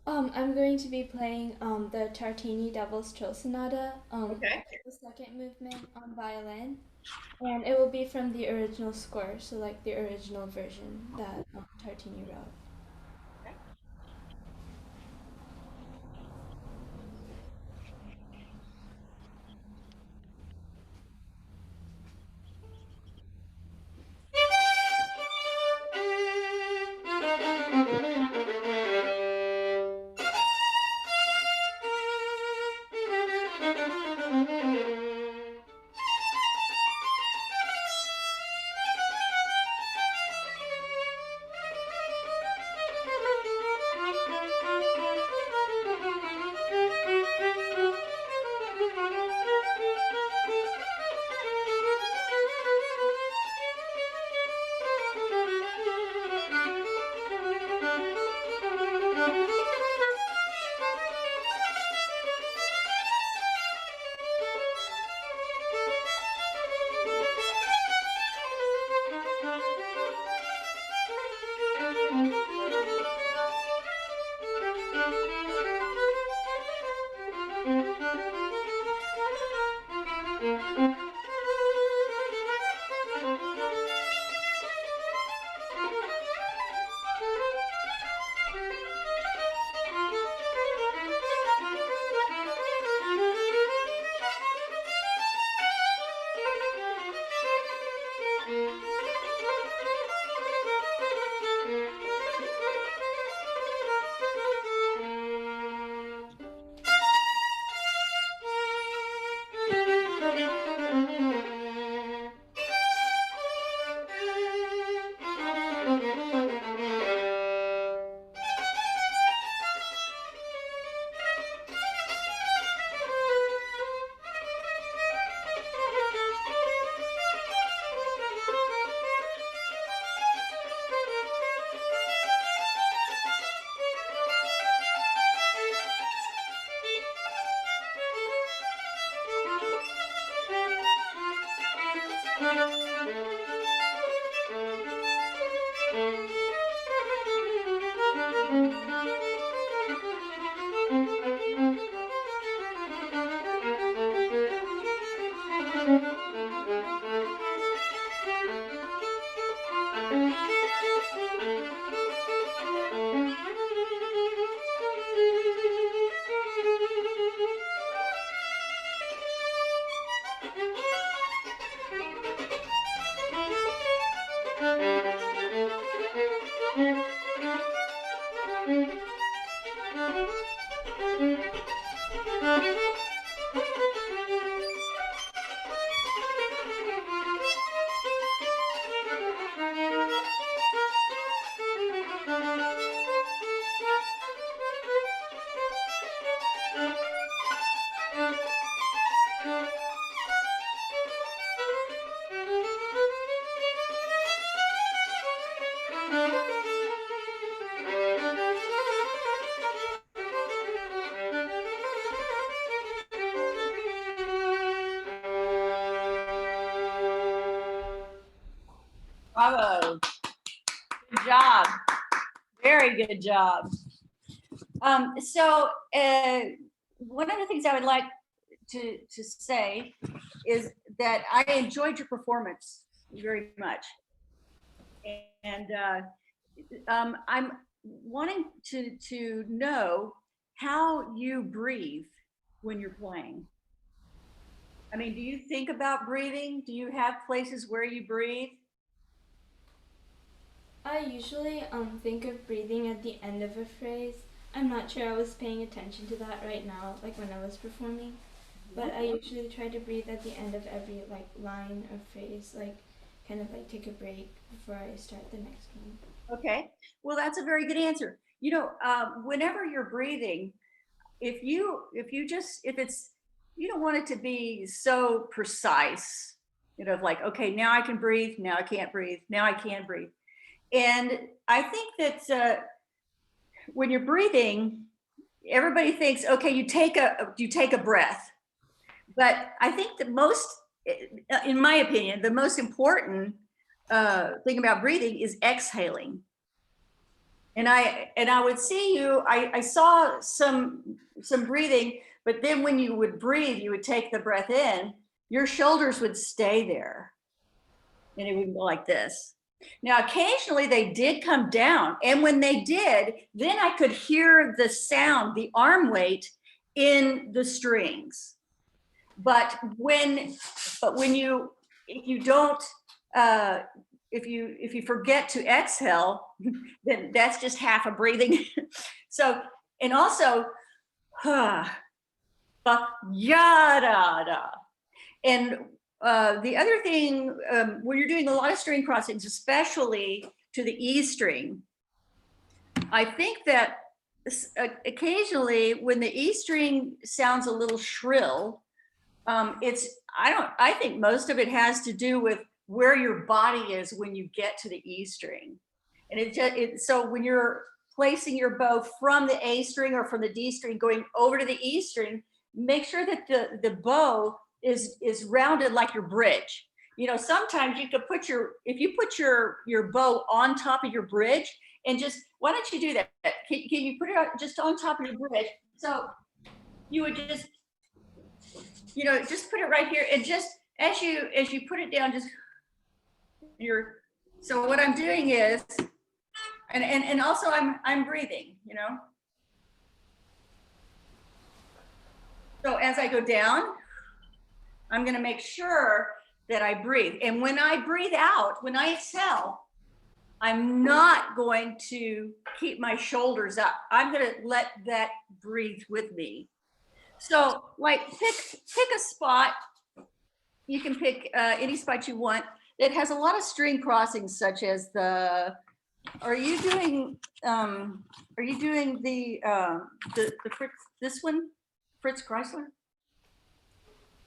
I'm going to be playing the Tartini Devil's Trill Sonata, Okay. the second movement on violin, and it will be from the original score, so like the original version that Tartini wrote. Bravo. Good job. Very good job. One of the things I would like to say is that I enjoyed your performance very much. And I'm wanting to know how you breathe when you're playing. I mean, do you think about breathing? Do you have places where you breathe? I usually think of breathing at the end of a phrase. I'm not sure I was paying attention to that right now, like when I was performing, but I usually try to breathe at the end of every like line or phrase, like kind of like take a break before I start the next one. Okay, well, that's a very good answer. Whenever you're breathing, if it's you don't want it to be so precise, like, okay, now I can breathe, now I can't breathe, now I can breathe. And I think that when you're breathing, everybody thinks, okay, you take a breath. But I think the most, in my opinion, the most important thing about breathing is exhaling. I would see you, I saw some breathing, but then when you would breathe, you would take the breath in, your shoulders would stay there. And it would go like this. Now, occasionally they did come down. And when they did, then I could hear the sound, the arm weight in the strings. But if you don't, if you forget to exhale, then that's just half a breathing. So, and also, yada. And the other thing, when you're doing a lot of string crossings, especially to the E string, I think that occasionally when the E string sounds a little shrill, I think most of it has to do with where your body is when you get to the E string. And so when you're placing your bow from the A string or from the D string going over to the E string, make sure that the bow is rounded like your bridge. You know, sometimes you could if you put your bow on top of your bridge, and just, why don't you do that? Can you put it just on top of your bridge? So you would just, you know, just put it right here, and just as you put it down, just so what I'm doing is, and also I'm breathing, you know. So as I go down, I'm going to make sure that I breathe. And when I breathe out, when I exhale, I'm not going to keep my shoulders up. I'm going to let that breathe with me. So like pick a spot. You can pick any spot you want that has a lot of string crossings, such as are you doing the Fritz, this one, Fritz Chrysler?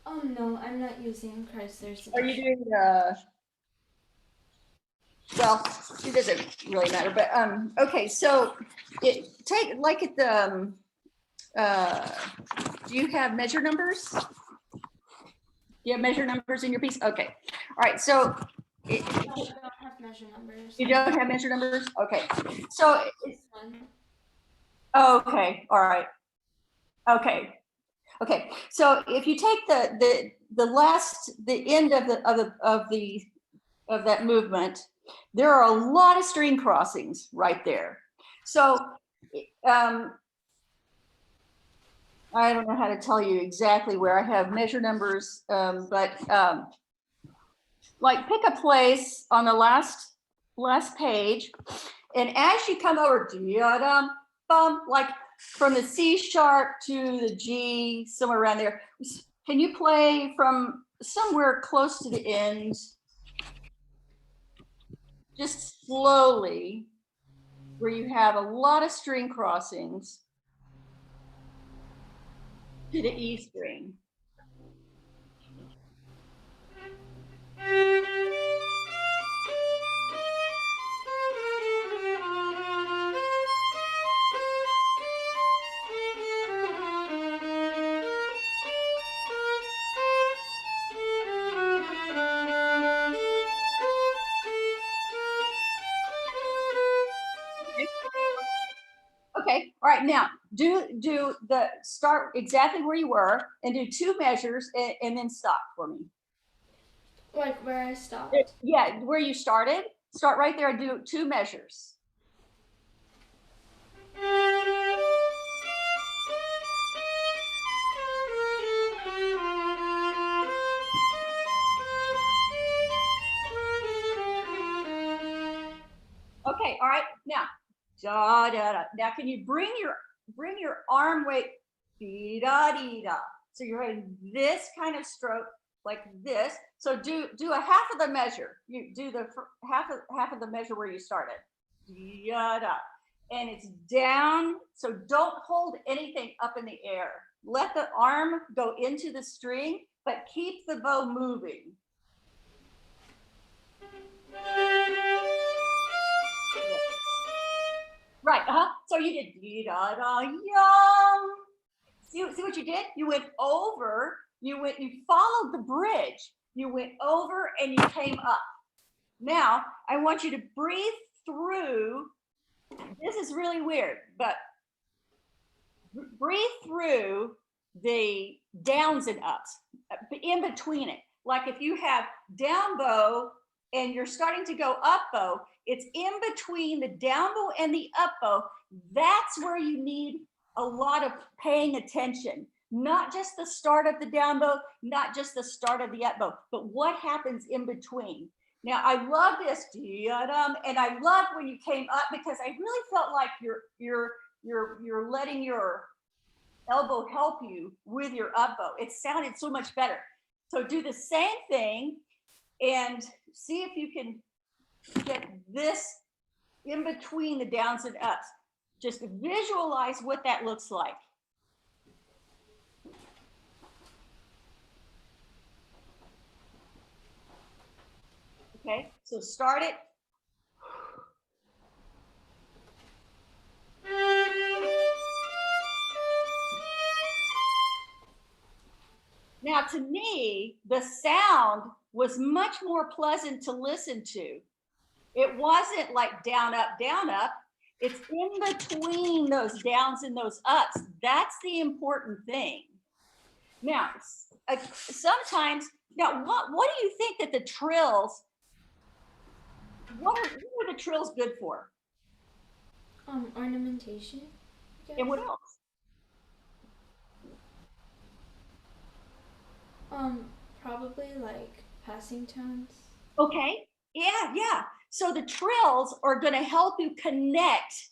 Oh no, I'm not using Chrysler's. Are you doing well, it doesn't really matter, but okay, so take like at the do you have measure numbers? Do you have measure numbers in your piece? Okay. All right, so I don't have measure numbers. You don't have measure numbers? Okay. So This one. okay, all right. Okay. Okay. So if you take the end of that movement, there are a lot of string crossings right there. So I don't know how to tell you exactly where I have measure numbers, but like pick a place on the last page, and as you come over, like from the C sharp to the G, somewhere around there, can you play from somewhere close to the end? Just slowly, where you have a lot of string crossings to the E string. Okay, all right, now start exactly where you were and do 2 measures and then stop for me. Like where I stopped? Yeah, where you started, start right there and do 2 measures. Okay, all right, now, da, da, da. Now, can you bring your arm weight, dee, da, dee, da. So you're having this kind of stroke like this. So do a half of the measure. You do the half of the measure where you started. Dee, da, da. And it's down. So don't hold anything up in the air. Let the arm go into the string, but keep the bow moving. Right, so you did dee da da yum. See what you did? You went over, you followed the bridge. You went over and you came up. Now, I want you to breathe through. This is really weird, but breathe through the downs and ups in between it. Like if you have down bow and you're starting to go up bow, it's in between the down bow and the up bow. That's where you need a lot of paying attention. Not just the start of the down bow, not just the start of the up bow, but what happens in between. Now I love this, and I love when you came up because I really felt like you're letting your elbow help you with your up bow. It sounded so much better. So do the same thing and see if you can get this in between the downs and ups. Just visualize what that looks like. Okay, so start it. Now, to me, the sound was much more pleasant to listen to. It wasn't like down, up, down, up. It's in between those downs and those ups. That's the important thing. Now, sometimes, now what do you think that the trills, what are the trills good for? Ornamentation. And what else? Probably like passing tones. Okay, yeah. So the trills are going to help you connect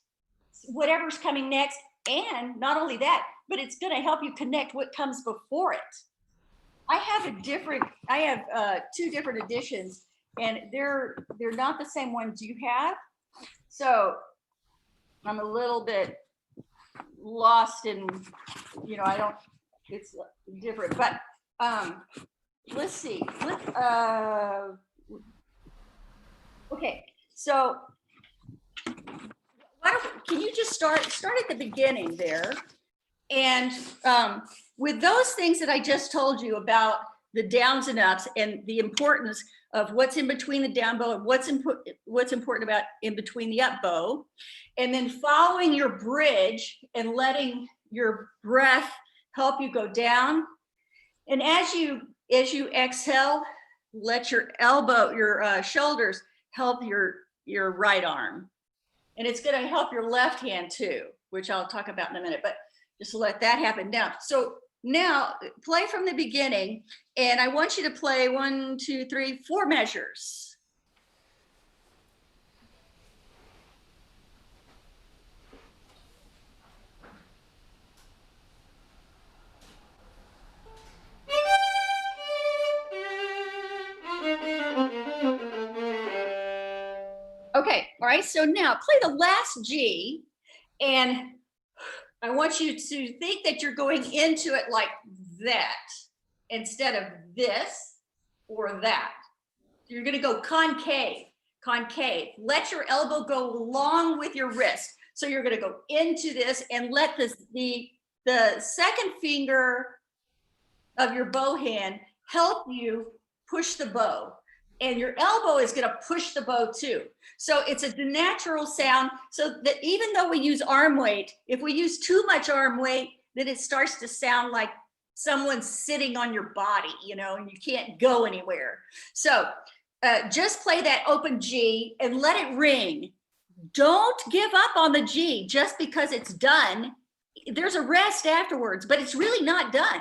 whatever's coming next, and not only that, but it's going to help you connect what comes before it. I have two different editions, and they're not the same ones you have. So I'm a little bit lost in, I don't. It's different, but let's see. Okay, so can you just start at the beginning there, and with those things that I just told you about the downs and ups and the importance of what's in between the down bow and what's important about in between the up bow, and then following your bridge and letting your breath help you go down. And as you exhale, let your shoulders help your right arm. And it's going to help your left hand too, which I'll talk about in a minute, but just let that happen now. So now play from the beginning, and I want you to play 1, 2, 3, 4 measures. Okay, all right, so now play the last G, and I want you to think that you're going into it like that instead of this or that. You're gonna go concave. Let your elbow go along with your wrist. So you're gonna go into this and let the second finger of your bow hand help you push the bow. And your elbow is going to push the bow too. So it's a natural sound, so that even though we use arm weight, if we use too much arm weight, then it starts to sound like someone's sitting on your body, and you can't go anywhere. So just play that open G and let it ring. Don't give up on the G just because it's done. There's a rest afterwards, but it's really not done.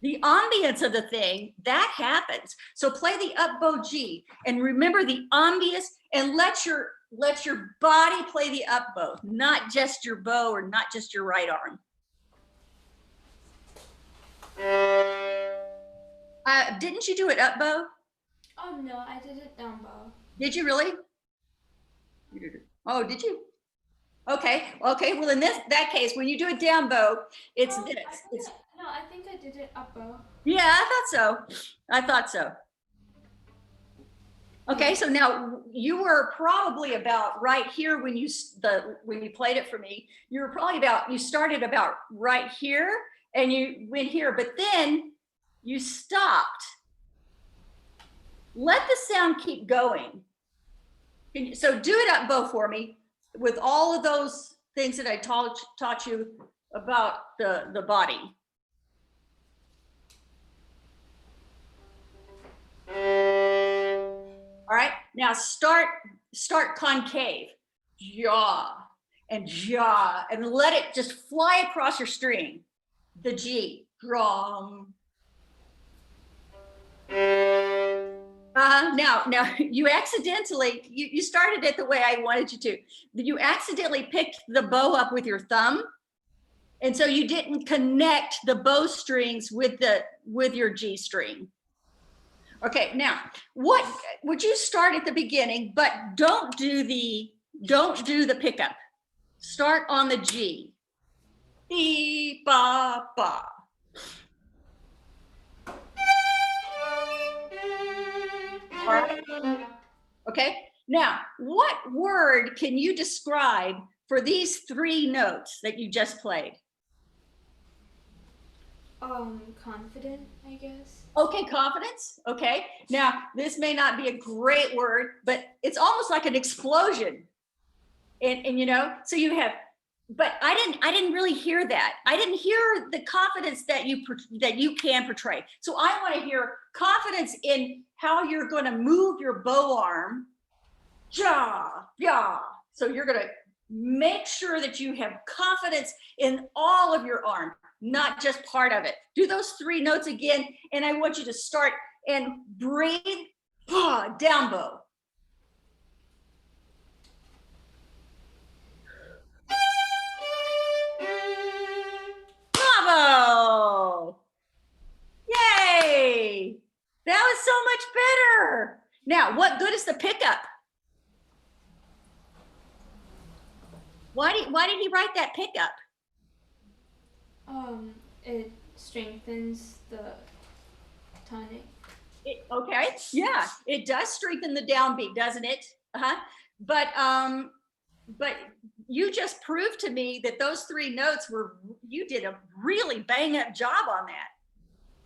The ambience of the thing, that happens. So play the up bow G and remember the ambience, and let your body play the up bow, not just your bow or not just your right arm. Didn't you do it up bow? Oh no, I did it down bow. Did you really? Oh, did you? Okay. Well, in that case, when you do it down bow, it's this. No, I think I did it up bow. Yeah, I thought so. Okay, so now you were probably about right here when you played it for me. You started about right here and you went here, but then you stopped. Let the sound keep going. So do it up bow for me. with all of those things that I taught you about the body. All right, now start concave, jaw, and let it just fly across your string. The G, drum. Now you accidentally, you started it the way I wanted you to. You accidentally picked the bow up with your thumb. And so you didn't connect the bow strings with your G string. Okay, now would you start at the beginning, but don't do the pickup. Start on the G. Be ba ba. All right. Okay, now what word can you describe for these 3 notes that you just played? Confident, I guess. Okay, confidence. Okay, now this may not be a great word, but it's almost like an explosion. And you know, so you have, but I didn't really hear that. I didn't hear the confidence that you can portray. So I want to hear confidence in how you're going to move your bow arm. Ja, ja. So you're going to make sure that you have confidence in all of your arm, not just part of it. Do those 3 notes again, and I want you to start and breathe, down bow. Bravo! Yay! That was so much better. Now, what good is the pickup? Why did he write that pickup? It strengthens the tonic. Okay, yeah, it does strengthen the downbeat, doesn't it? But you just proved to me that those 3 notes you did a really bang up job on that.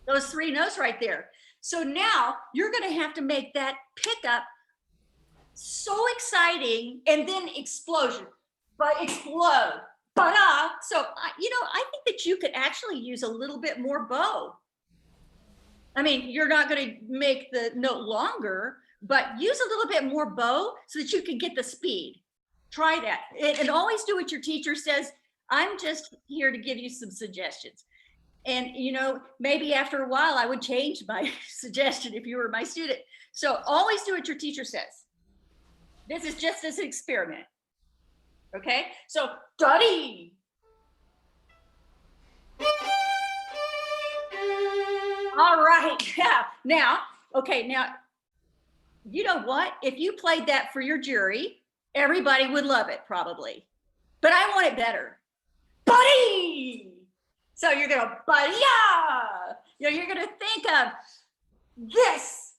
Those 3 notes right there. So now you're going to have to make that pickup so exciting, and then explosion, but explode. So you know, I think that you could actually use a little bit more bow. I mean, you're not going to make the note longer, but use a little bit more bow so that you can get the speed. Try that, and always do what your teacher says. I'm just here to give you some suggestions. And you know, maybe after a while I would change my suggestion if you were my student. So always do what your teacher says. This is just as an experiment. Okay, so study. All right, yeah. Now, okay, now, you know what? If you played that for your jury, everybody would love it probably. But I want it better. Buddy! So you're gonna buddy, yeah! You know, you're gonna think of this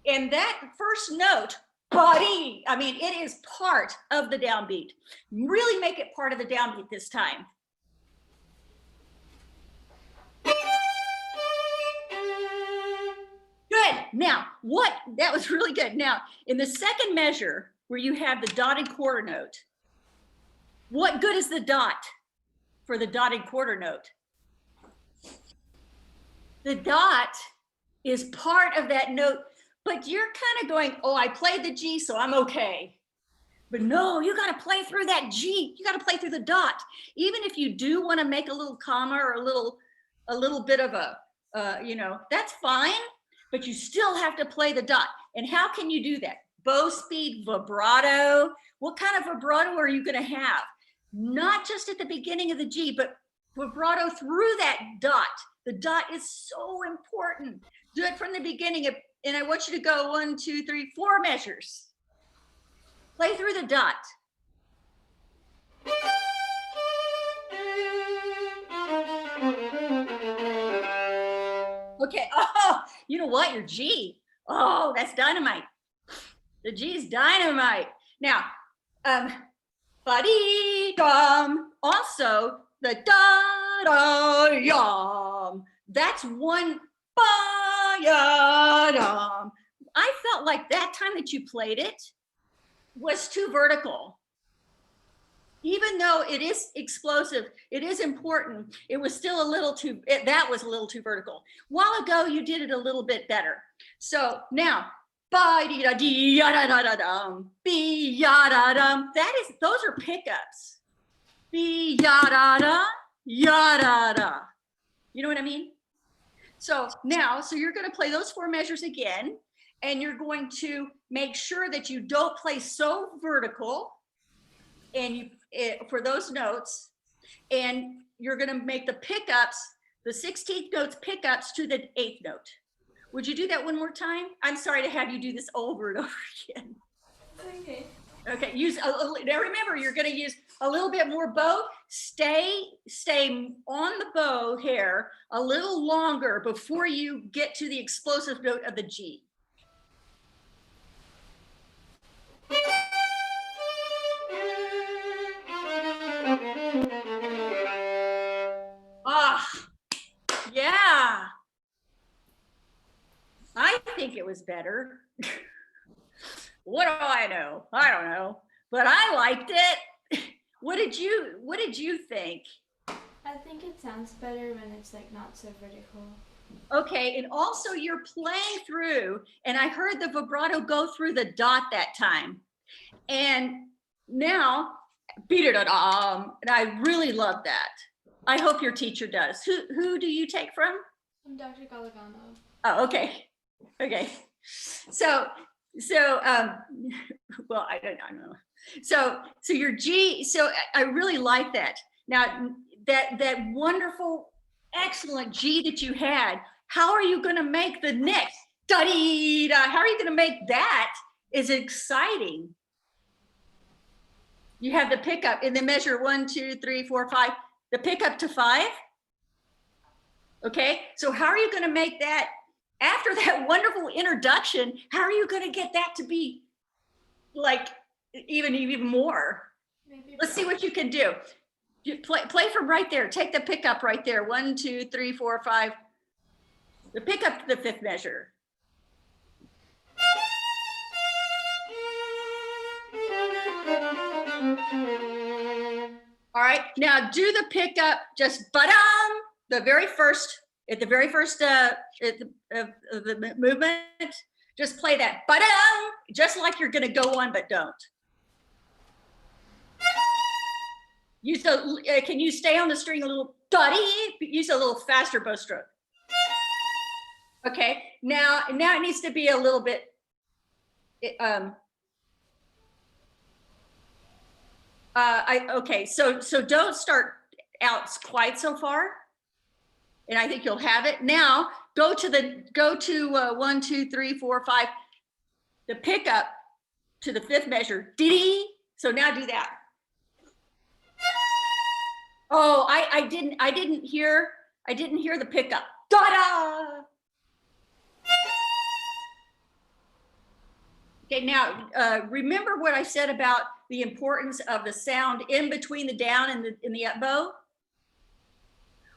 in that first note. Buddy, I mean, it is part of the downbeat. Really make it part of the downbeat this time. Good. Now, that was really good. Now, in the second measure, where you have the dotted quarter note, what good is the dot for the dotted quarter note? The dot is part of that note. But you're kind of going, oh, I played the G, so I'm okay. But no, you got to play through that G. You got to play through the dot. Even if you do want to make a little comma or a little bit of a, you know, that's fine. But you still have to play the dot. And how can you do that? Bow speed, vibrato. What kind of vibrato are you going to have? Not just at the beginning of the G, but vibrato through that dot. The dot is so important. Do it from the beginning of, and I want you to go 1, 2, 3, 4 measures. Play through the dot. Okay, oh, you know what, your G. Oh, that's dynamite. The G is dynamite. Now, buddy-dum, also the da-da-yum. That's one ba-ya-dum. I felt like that time that you played it was too vertical. even though it is explosive, it is important. It was still a little too, that was a little too vertical. A while ago, you did it a little bit better. So now, ba-dee-da-dee-ya-da-da-da-dum, be-ya-da-dum. Those are pickups. Be-ya-da-da, ya-da-da. You know what I mean? So now, so you're going to play those 4 measures again, and you're going to make sure that you don't play so vertical and for those notes, and you're going to make the pickups, the 16th notes pickups to the 8th note. Would you do that one more time? I'm sorry to have you do this over and over again. Okay. Okay, now remember, you're going to use a little bit more bow. Stay on the bow hair a little longer before you get to the explosive note of the G. Ah, yeah. I think it was better. What do I know? I don't know, but I liked it. What did you think? I think it sounds better when it's like not so vertical. Okay, and also you're playing through, and I heard the vibrato go through the dot that time. And now, beat it, and I really love that. I hope your teacher does. Who do you take from? I'm Dr. Galagano. Oh, okay. Okay. So well, I don't know. So your G, so I really like that. Now that wonderful, excellent G that you had, how are you going to make the next da-dee-da? How are you going to make that is exciting? You have the pickup in the measure 1, 2, 3, 4, 5, the pickup to 5. Okay, so how are you going to make that after that wonderful introduction? How are you going to get that to be like even more? Maybe. Let's see what you can do. You play from right there. Take the pickup right there. 1, 2, 3, 4, 5. The pickup to the 5th measure. All right, now do the pickup just ba-dum, the very first the movement. Just play that ba-dum, just like you're gonna go on, but don't. Can you stay on the string a little, dotty? Use a little faster bow stroke. Okay, now it needs to be a little bit, okay, so don't start out quite so far, and I think you'll have it. Now go to 1, 2, 3, 4, 5, the pickup to the 5th measure. Dee. So now do that. Oh, I didn't hear the pickup. Da-da. Okay, now remember what I said about the importance of the sound in between the down and the up bow?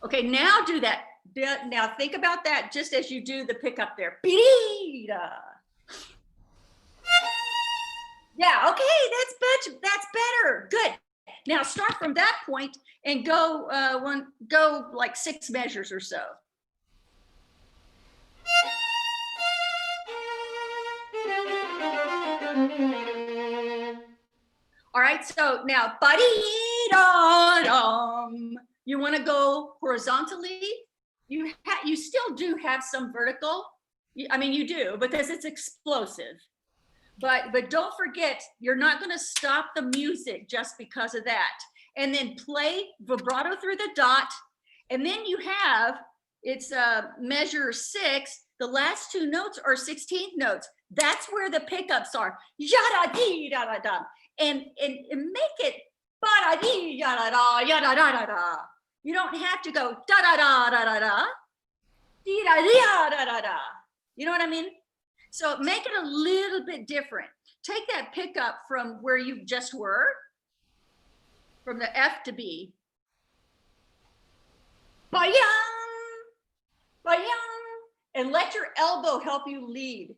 Okay, now do that. Now think about that just as you do the pickup there. Be-dee-da. Yeah, okay, that's better. Good. Now start from that point and go like 6 measures or so. All right, so now ba-dee-da-dum. You want to go horizontally. You still do have some vertical. I mean, you do, because it's explosive. But don't forget, you're not going to stop the music just because of that. And then play vibrato through the dot. And then you have, it's measure 6. The last 2 notes are 16th notes. That's where the pickups are. Yada-dee-da-da-da. And make it ba-da-dee-da-da-da, yada-da-da-da. You don't have to go da-da-da-da-da-da, dee-da-dee-da-da-da. You know what I mean? So make it a little bit different. Take that pickup from where you just were, from the F to B. Ba-yum, ba-yum, and let your elbow help you lead.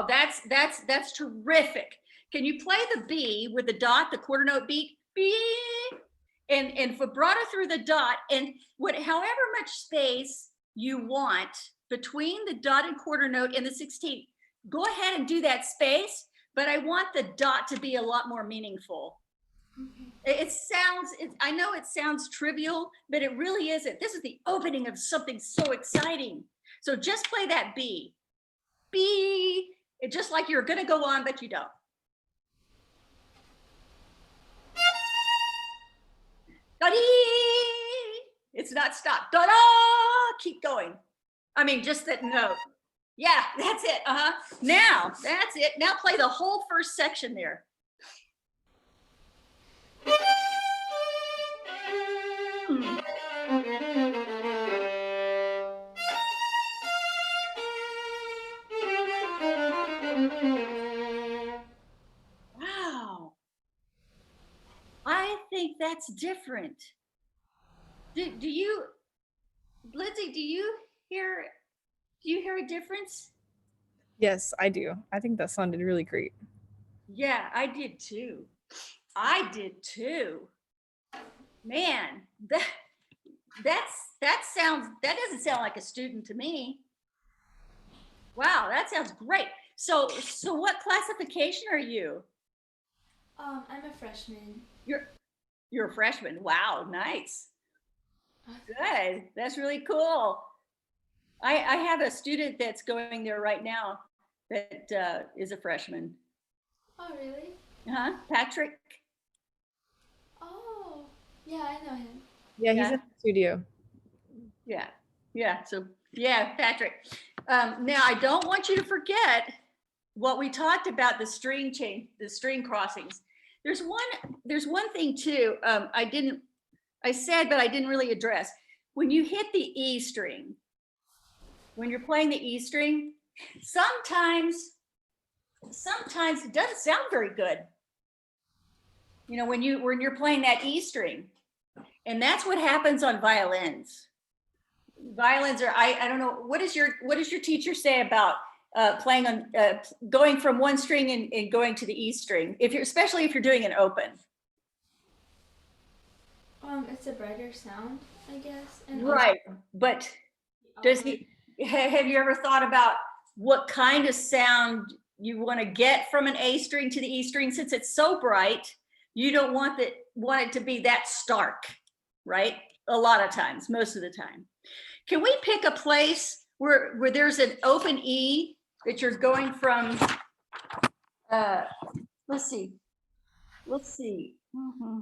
that's terrific. Can you play the B with the dot, the quarter note beat? B, and vibrato through the dot, and however much space you want between the dot and quarter note and the 16th, go ahead and do that space, but I want the dot to be a lot more meaningful. I know it sounds trivial, but it really isn't. This is the opening of something so exciting. So just play that B. B, just like you're gonna go on, but you don't. Da-dee! It's not stopped. Da-da! Keep going. I mean, just that note. Yeah, that's it. Now, that's it. Now play the whole first section there. Wow. I think that's different. Do you, Lindsay, do you hear a difference? Yes, I do. I think that sounded really great. Yeah, I did too. Man, that doesn't sound like a student to me. Wow, that sounds great. So what classification are you? I'm a freshman. You're a freshman. Wow, nice. Good. That's really cool. I have a student that's going there right now that is a freshman. Oh, really? Patrick. Oh, yeah, I know him. Yeah, he's in the studio. Yeah. So yeah, Patrick. Now I don't want you to forget what we talked about, the string change, the string crossings. There's one thing too. I said, but I didn't really address. When you hit the E string, when you're playing the E string, sometimes it doesn't sound very good. You know, when you're playing that E string, and that's what happens on violins. Violins are, I don't know, what does your teacher say about playing on going from one string and going to the E string, especially if you're doing an open? It's a brighter sound, I guess. And right, but have you ever thought about what kind of sound you want to get from an A string to the E string? Since it's so bright, you don't want it to be that stark, right? A lot of times, most of the time. Can we pick a place where there's an open E that you're going from? Let's see. Mm-hmm.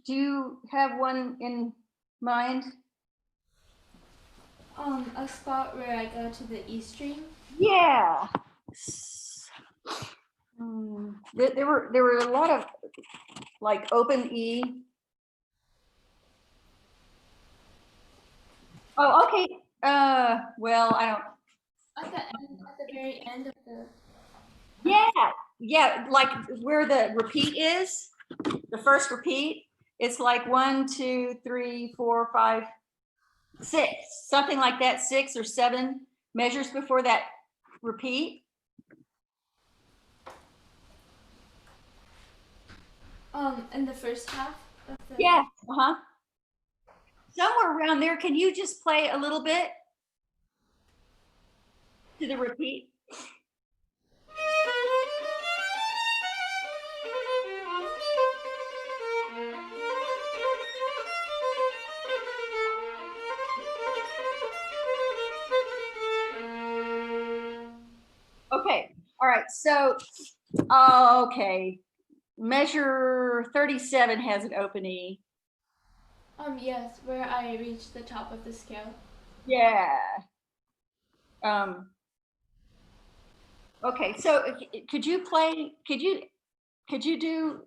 Do you have one in mind? A spot where I go to the E string. Yeah. There were a lot of like open E. Oh, okay. Well, I don't. At the very end of the. Yeah, like where the repeat is, the first repeat. It's like 1, 2, 3, 4, 5, 6, something like that. 6 or 7 measures before that repeat. In the first half of the. Yeah. Somewhere around there. Can you just play a little bit to the repeat? Okay. All right. So, okay. Measure 37 has an open E. Yes, where I reach the top of the scale. Yeah. Okay, so could you do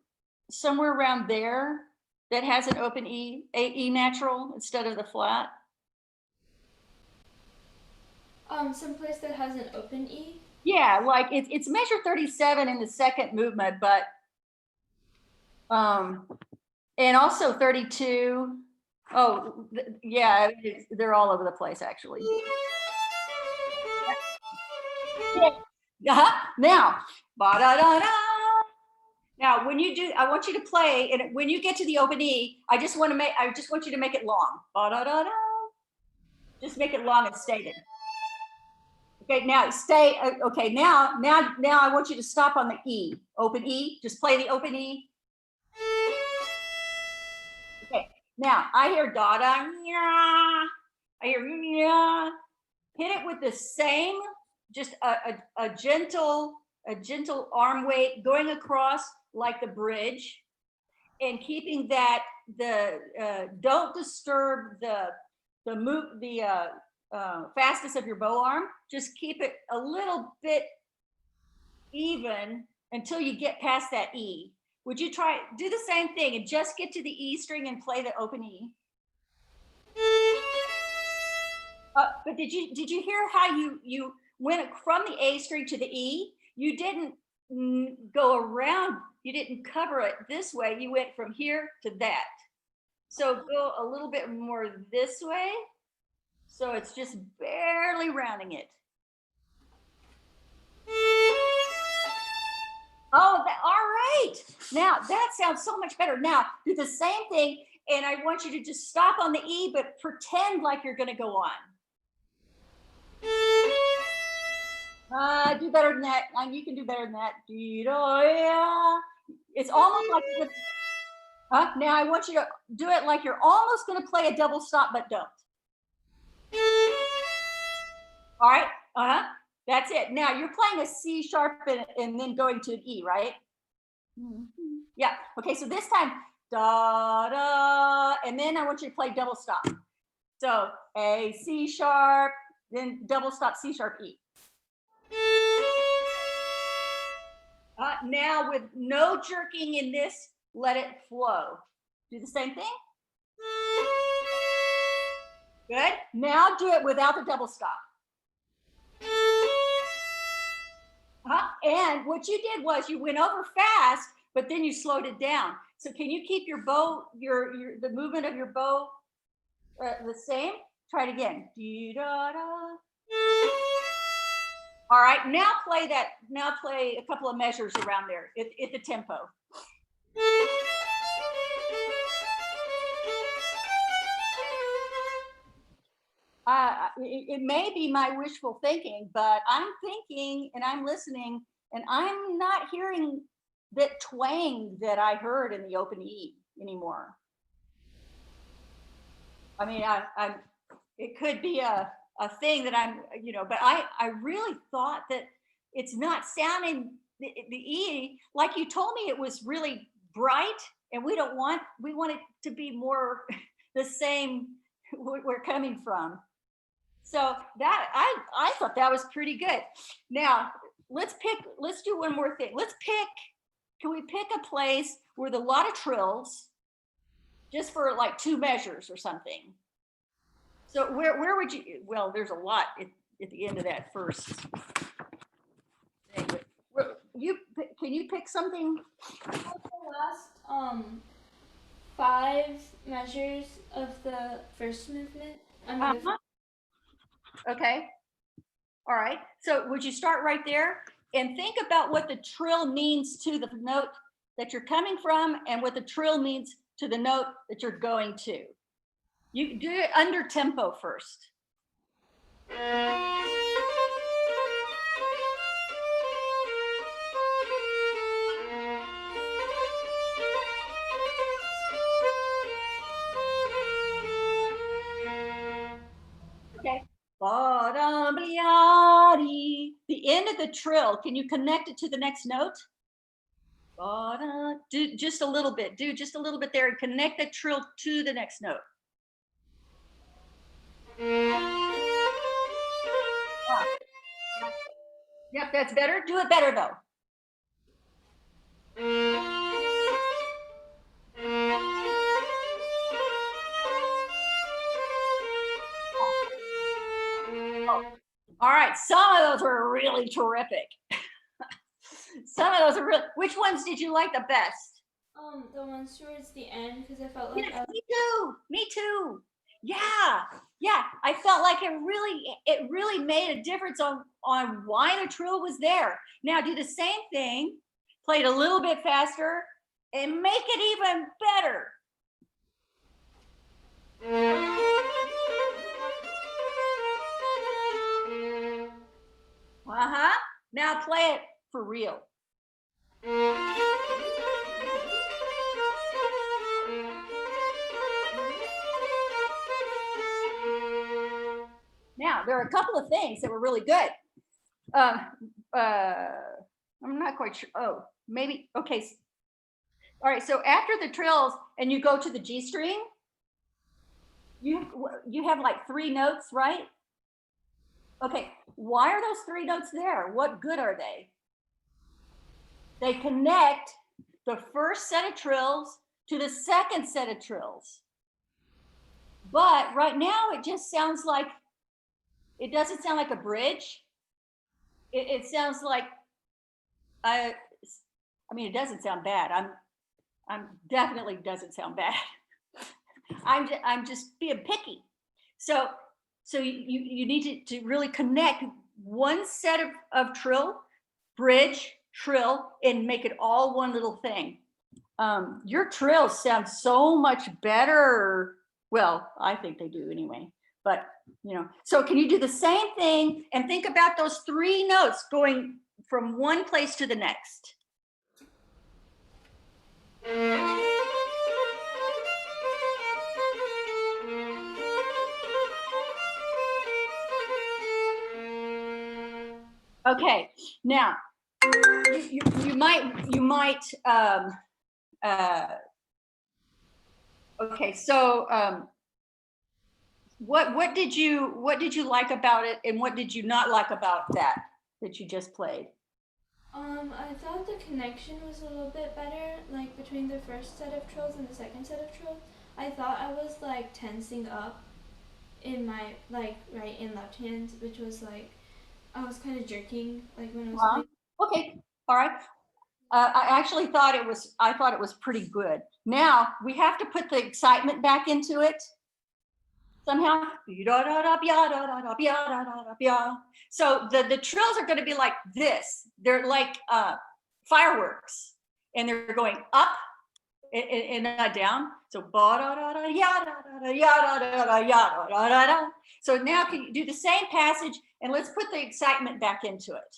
somewhere around there that has an open E, E natural instead of the flat? Someplace that has an open E? Yeah, like it's measure 37 in the second movement, but and also 32. Oh, yeah, they're all over the place actually. Now, ba-da-da-da. Now, when you do, I want you to play, and when you get to the open E, I just want you to make it long. Ba-da-da-da. Just make it long and stated. Okay, now stay. Okay, now I want you to stop on the E. Open E. Just play the open E. Okay. Now I hear da da. I hear yeah. Hit it with the same, just a gentle arm weight going across like the bridge, and keeping that don't disturb the move fastness of your bow arm. Just keep it a little bit even until you get past that E. Would you do the same thing and just get to the E string and play the open E? But did you hear how you went from the A string to the E? You didn't go around. You didn't cover it this way. You went from here to that. So go a little bit more this way. So it's just barely rounding it. Oh, all right. Now that sounds so much better. Now do the same thing, and I want you to just stop on the E, but pretend like you're going to go on. Do better than that. You can do better than that. It's almost like now I want you to do it like you're almost going to play a double stop, but don't. All right. That's it. Now you're playing a C sharp and then going to an E, right? Yeah. Okay. So this time, da da, and then I want you to play double stop. So A, C sharp, then double stop, C sharp, E. Now with no jerking in this, let it flow. Do the same thing. Good. Now do it without the double stop. And what you did was you went over fast, but then you slowed it down. So can you keep your bow, the movement of your bow the same? Try it again. All right, now play that. Now play a couple of measures around there at the tempo. It may be my wishful thinking, but I'm thinking and I'm listening, and I'm not hearing that twang that I heard in the open E anymore. I mean, it could be a thing that I'm, but I really thought that it's not sounding the E, like you told me it was really bright, and we want it to be more the same where we're coming from. So that I thought that was pretty good. Now let's do one more thing. Can we pick a place with a lot of trills, just for like 2 measures or something? So where would you, well, there's a lot at the end of that first thing. Can you pick something? The last 5 measures of the first movement. Okay. All right. So would you start right there and think about what the trill means to the note that you're coming from and what the trill means to the note that you're going to. You do it under tempo first. Okay. The end of the trill, can you connect it to the next note? Do just a little bit. Do just a little bit there and connect the trill to the next note. Yep, that's better. Do it better though. All right, some of those were really terrific. Some of those are real. Which ones did you like the best? The ones towards the end, because I felt like yes, me too. Me too. Yeah, yeah. I felt like it really made a difference on why the trill was there. Now do the same thing, play it a little bit faster, and make it even better. Uh-huh. Now play it for real. Now, there are a couple of things that were really good. I'm not quite sure. Oh, maybe. Okay. All right. So after the trills and you go to the G string, you have like 3 notes, right? Okay. Why are those 3 notes there? What good are they? They connect the first set of trills to the second set of trills. But right now it just sounds like, it doesn't sound like a bridge. It sounds like, I mean, it doesn't sound bad. I'm definitely doesn't sound bad. I'm just being picky. So you need to really connect one set of trill, bridge, trill, and make it all one little thing. Your trills sound so much better. Well, I think they do anyway. But so can you do the same thing and think about those 3 notes going from one place to the next? Okay, now you might okay, so what did you like about it, and what did you not like about that you just played? I thought the connection was a little bit better, like between the first set of trills and the second set of trills. I thought I was like tensing up in my like right and left hands, which was like I was kind of jerking like when I was playing. Okay, all right. I actually thought it was pretty good. Now we have to put the excitement back into it somehow. So the trills are going to be like this. They're like fireworks, and they're going up and down. So so now can you do the same passage, and let's put the excitement back into it.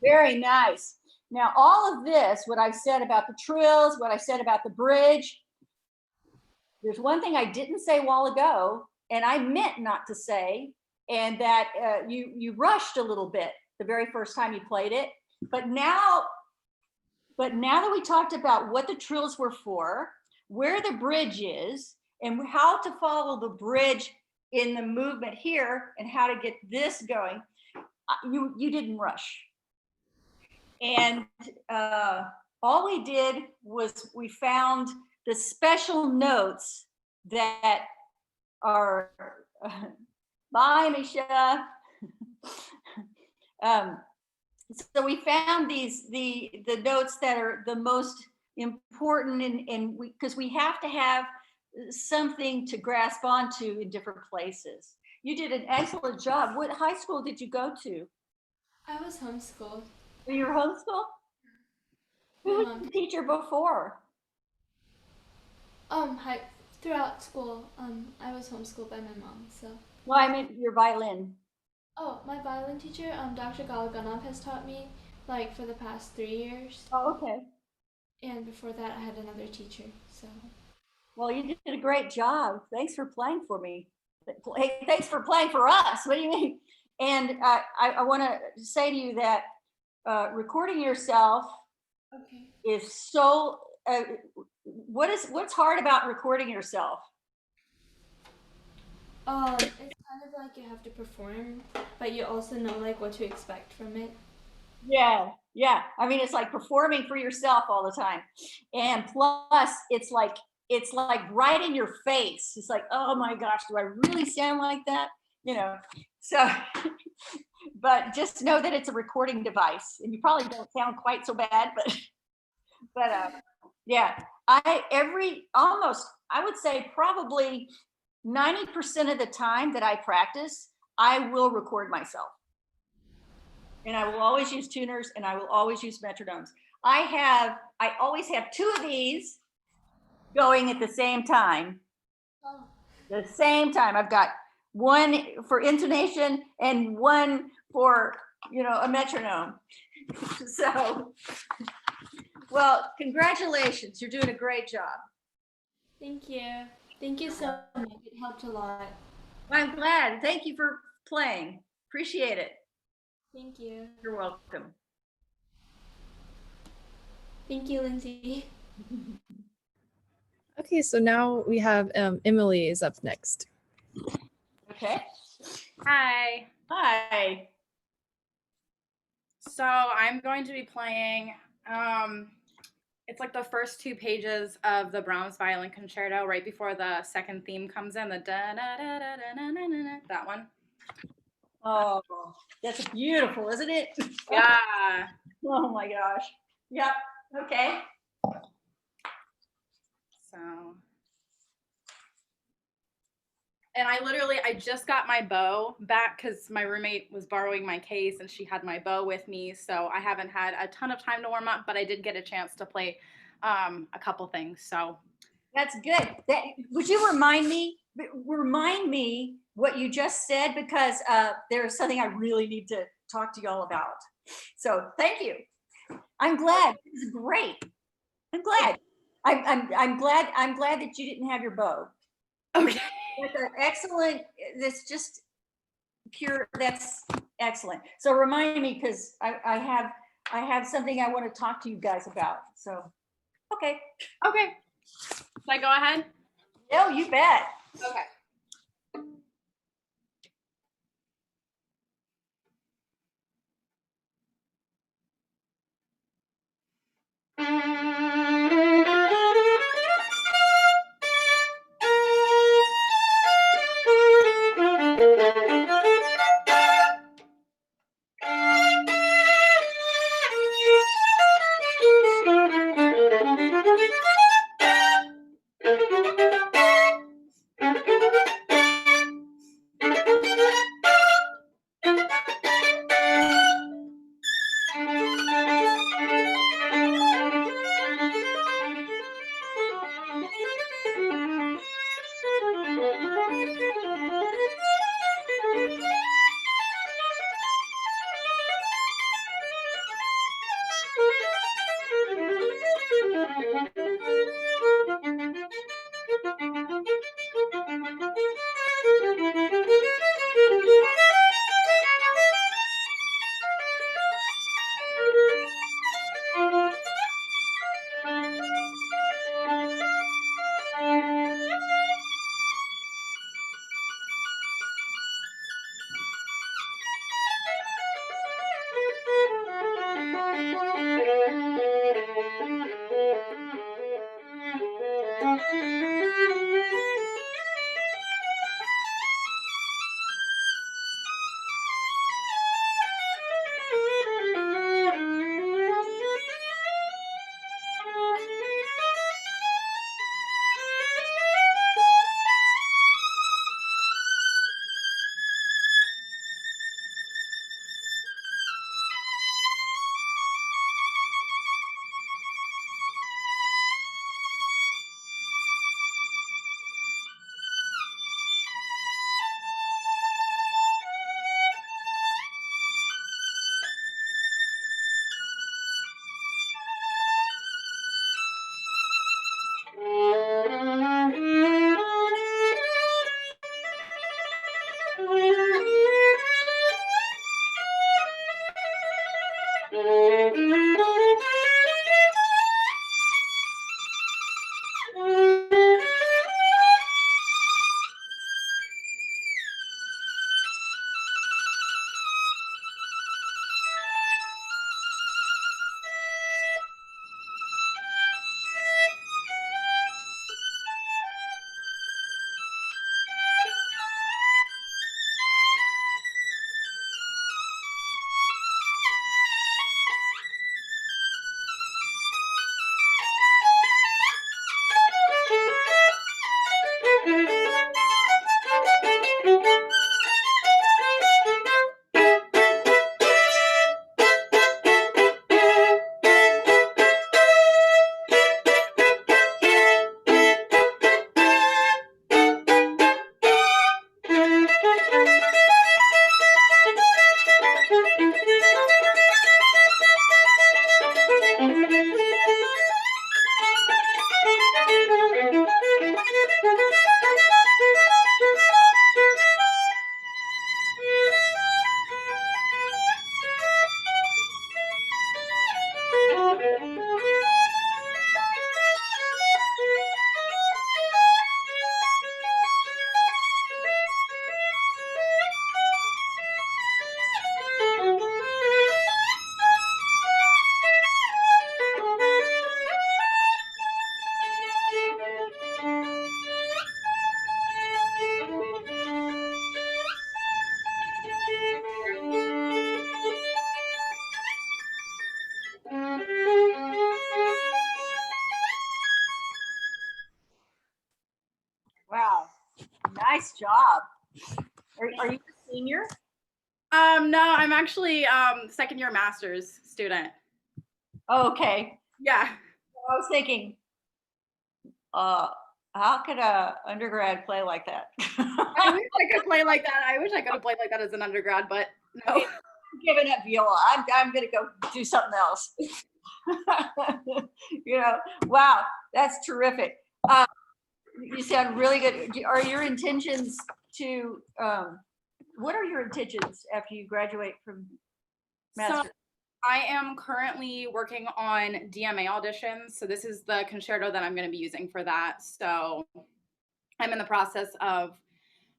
Very nice. Now, all of this, what I've said about the trills, what I said about the bridge, there's one thing I didn't say a while ago, and I meant not to say, and that you rushed a little bit the very first time you played it. But now that we talked about what the trills were for, where the bridge is, and how to follow the bridge in the movement here, and how to get this going, you didn't rush. And all we did was we found the special notes that are, bye, Misha. So we found the notes that are the most important, and because we have to have something to grasp onto in different places. You did an excellent job. What high school did you go to? I was homeschooled. You were homeschooled? Who was the teacher before? Throughout school, I was homeschooled by my mom. So. Well, I meant your violin. Oh, my violin teacher, Dr. Galaganov, has taught me like for the past 3 years. Oh, okay. And before that, I had another teacher. So. Well, you did a great job. Thanks for playing for me. Hey, thanks for playing for us. What do you mean? And I want to say to you that recording yourself is so. What's hard about recording yourself? It's kind of like you have to perform, but you also know like what to expect from it. Yeah. I mean, it's like performing for yourself all the time, and plus, it's like right in your face. It's like, oh my gosh, do I really sound like that? So but just know that it's a recording device, and you probably don't sound quite so bad, but yeah, I would say probably 90% of the time that I practice, I will record myself. And I will always use tuners, and I will always use metronomes. I always have 2 of these going at the same time. The same time. I've got one for intonation and one for, a metronome. So, well, congratulations. You're doing a great job. Thank you. Thank you so much. It helped a lot. I'm glad. Thank you for playing. Appreciate it. Thank you. You're welcome. Thank you, Lindsay. Okay, so now we have Emily is up next. Okay. Hi. Hi. So I'm going to be playing, it's like the first 2 pages of the Brahms Violin Concerto right before the second theme comes in, the da-da-da-da-da-da-da-da, that one. Oh, that's beautiful, isn't it? Yeah. Oh my gosh. Yep. Okay. So, and I just got my bow back because my roommate was borrowing my case and she had my bow with me. So I haven't had a ton of time to warm up, but I did get a chance to play a couple things. So That's good. Would you remind me what you just said, because there's something I really need to talk to y'all about. So thank you. I'm glad. This is great. I'm glad. I'm glad that you didn't have your bow. okay. That's an excellent. That's just pure. That's excellent. So remind me, because I have something I want to talk to you guys about. So okay. Okay. Should I go ahead? No, you bet. Okay. Wow, nice job. Are you a senior? No, I'm actually second year master's student. Oh, okay. Yeah. I was thinking, how could a undergrad play like that? I wish I could play like that. I wish I could have played like that as an undergrad, but no. I'm giving up viola. I'm gonna go do something else. You know, wow, that's terrific. You sound really good. Are your intentions to what are your intentions after you graduate from master? So I am currently working on DMA auditions. So this is the concerto that I'm going to be using for that. So I'm in the process of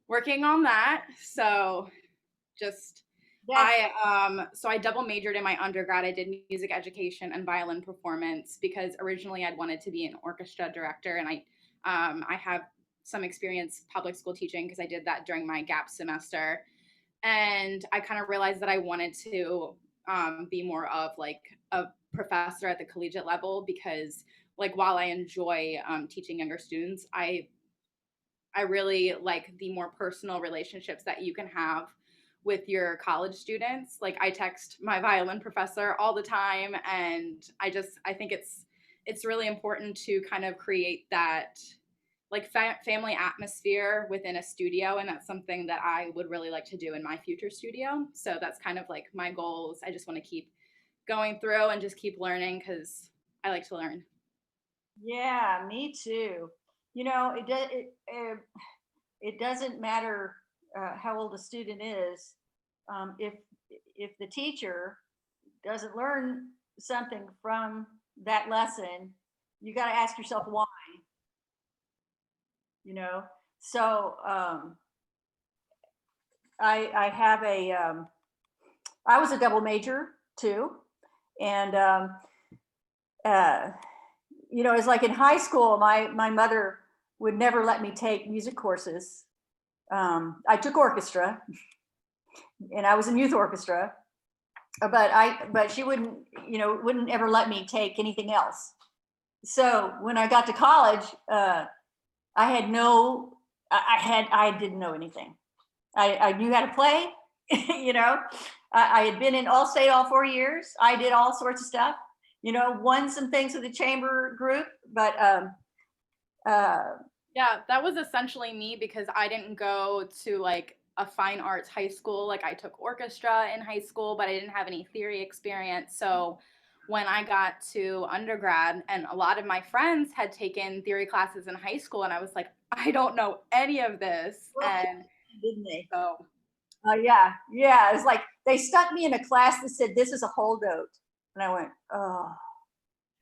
working on that. So just I double majored in my undergrad. I did music education and violin performance because originally I'd wanted to be an orchestra director, and I have some experience public school teaching because I did that during my gap semester, and I kind of realized that I wanted to be more of like a professor at the collegiate level because like while I enjoy teaching younger students, I really like the more personal relationships that you can have with your college students. Like I text my violin professor all the time, and I think it's really important to kind of create that like family atmosphere within a studio, and that's something that I would really like to do in my future studio. So that's kind of like my goals. I just want to keep going through and just keep learning because I like to learn. Yeah, me too. You know, it doesn't matter how old a student is. If the teacher doesn't learn something from that lesson, you got to ask yourself why. You know, so I have I was a double major too, and uh, you know, it's like in high school, my mother would never let me take music courses. I took orchestra, and I was in youth orchestra, but she wouldn't, you know, wouldn't ever let me take anything else. So when I got to college, I had no, I didn't know anything. I knew how to play, you know. I had been in all state all 4 years. I did all sorts of stuff, you know, won some things with the chamber group, but Yeah, that was essentially me because I didn't go to like a fine arts high school. Like I took orchestra in high school, but I didn't have any theory experience. So when I got to undergrad, and a lot of my friends had taken theory classes in high school, and I was like, I don't know any of this. And didn't they? so Yeah, yeah. It's like they stuck me in a class that said this is a whole note, and I went, oh.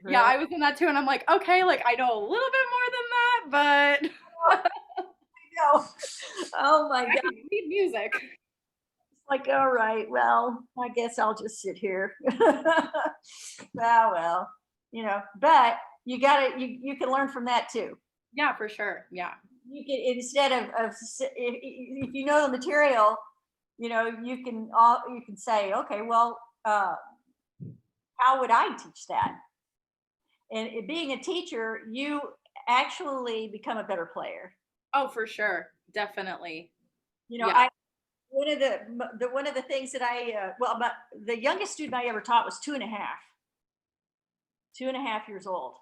yeah, Really? I was in that too, and I'm like, okay, like I know a little bit more than that, but No. Oh my I God. can read music. It's like, all right, well, I guess I'll just sit here. Well, you know, but you gotta, you can learn from that too. Yeah, for sure. Yeah. You can, instead of if you know the material, you know, you can say, okay, well, how would I teach that? And being a teacher, you actually become a better player. Oh, for sure. Definitely. You know, Yeah. I one of the things that the youngest student I ever taught was 2.5 years old,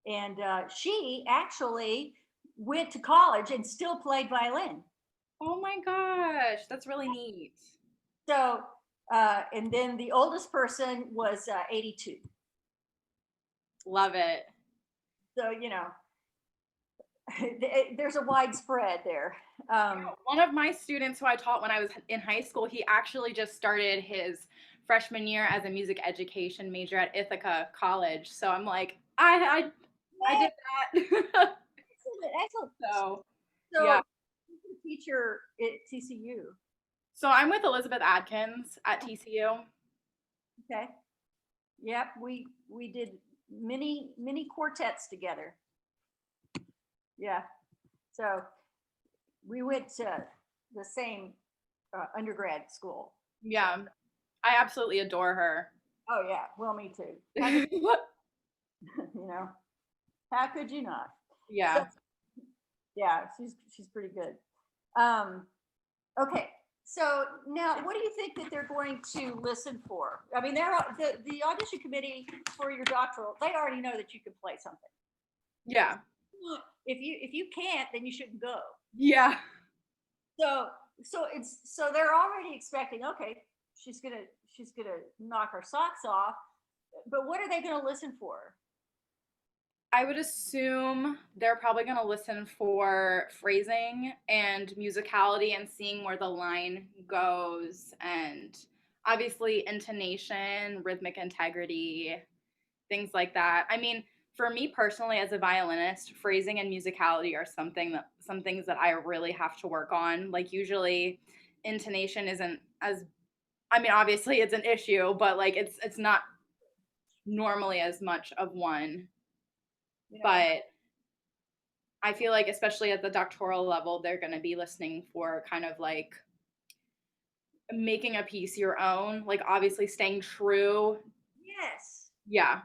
and she actually went to college and still played violin. Oh my gosh, that's really neat. So, and then the oldest person was 82. Love it. So you know, there's a widespread there. One of my students who I taught when I was in high school, he actually just started his freshman year as a music education major at Ithaca College. So I'm like, I did that. Excellent. So So yeah. who's the teacher at TCU? So I'm with Elizabeth Adkins at TCU. Okay. Yep, we did many quartets together. Yeah. So we went to the same undergrad school. Yeah. I absolutely adore her. Oh yeah, well me too. You know, how could you not? Yeah. So, yeah, she's pretty good. Okay, so now what do you think that they're going to listen for? I mean, the audition committee for your doctoral, they already know that you can play something. Yeah. If you can't, then you shouldn't go. Yeah. So they're already expecting, okay, she's gonna knock her socks off, but what are they gonna listen for? I would assume they're probably going to listen for phrasing and musicality and seeing where the line goes, and obviously intonation, rhythmic integrity, things like that. I mean, for me personally as a violinist, phrasing and musicality are some things that I really have to work on. Like usually intonation isn't as, I mean, obviously it's an issue, but like it's not normally as much of one. You know? But I feel like, especially at the doctoral level, they're going to be listening for kind of like making a piece your own, like obviously staying true. Yes. Yeah.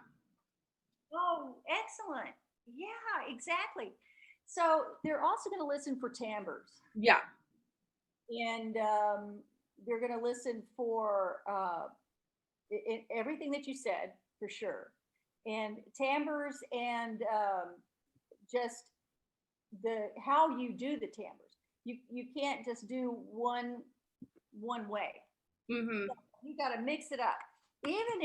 Oh, excellent. Yeah, exactly. So they're also going to listen for timbres, Yeah. and they're going to listen for everything that you said for sure, and timbres, and just the how you do the timbres. You can't just do one way. Mm-hmm. You got to mix it up, even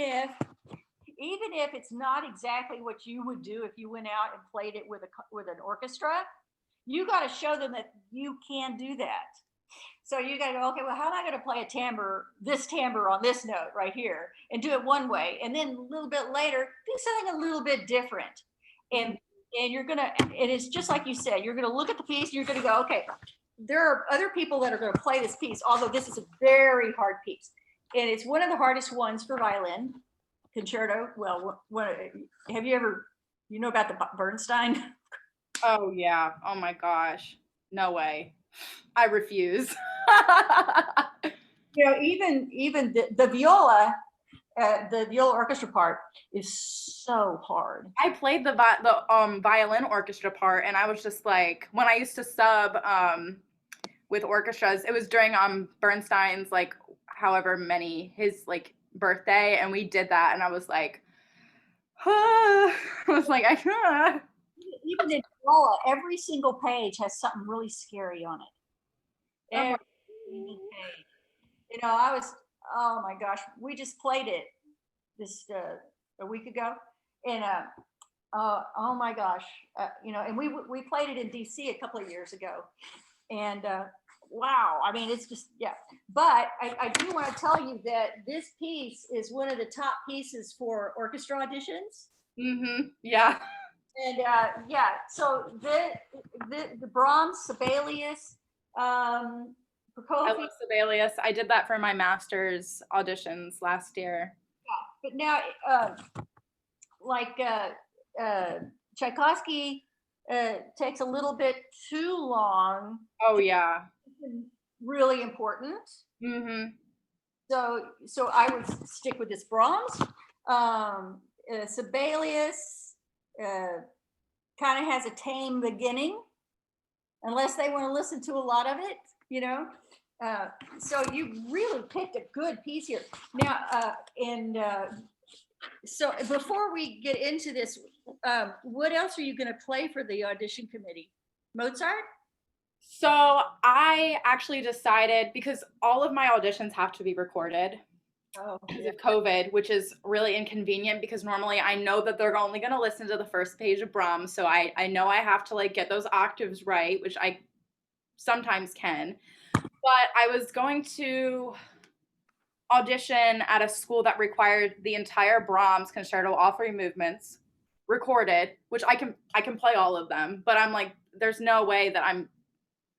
if it's not exactly what you would do if you went out and played it with an orchestra. You got to show them that you can do that. So you got to go, okay, well, how am I going to play this timbre on this note right here, and do it one way, and then a little bit later do something a little bit different, and you're gonna, and it's just like you said, you're gonna look at the piece, and you're gonna go, okay, there are other people that are going to play this piece, although this is a very hard piece, and it's one of the hardest ones for violin concerto. Well, have you ever, you know about the Bernstein? Oh yeah. Oh my gosh. No way. I refuse. You know, even the viola, the viola orchestra part is so hard. I played the violin orchestra part, and I was just like, when I used to sub with orchestras, it was during Bernstein's like however many his like birthday, and we did that, and I was like, I was like, Even in viola, every single page has something really scary on it. Every single page. You know, oh my gosh, we just played it this a week ago, and oh my gosh, you know, and we played it in DC a couple of years ago, and wow, I mean, it's just, yeah. But I do want to tell you that this piece is one of the top pieces for orchestra auditions. Mm-hmm. Yeah. And yeah, so the Brahms, Sibelius, I love Sibelius. I did that for my master's auditions last year. Yeah, but now, like Tchaikovsky takes a little bit too long. Oh yeah. Really important. Mm-hmm. So I would stick with this Brahms. Sibelius kind of has a tame beginning, unless they want to listen to a lot of it, you know. So you really picked a good piece here. Now, so before we get into this, what else are you going to play for the audition committee? Mozart? So I actually decided, because all of my auditions have to be recorded because of COVID, which is really inconvenient, because normally I know that they're only going to listen to the first page of Brahms. So I know I have to like get those octaves right, which I sometimes can. But I was going to audition at a school that required the entire Brahms concerto, all three movements, recorded, which I can play all of them, but I'm like, there's no way that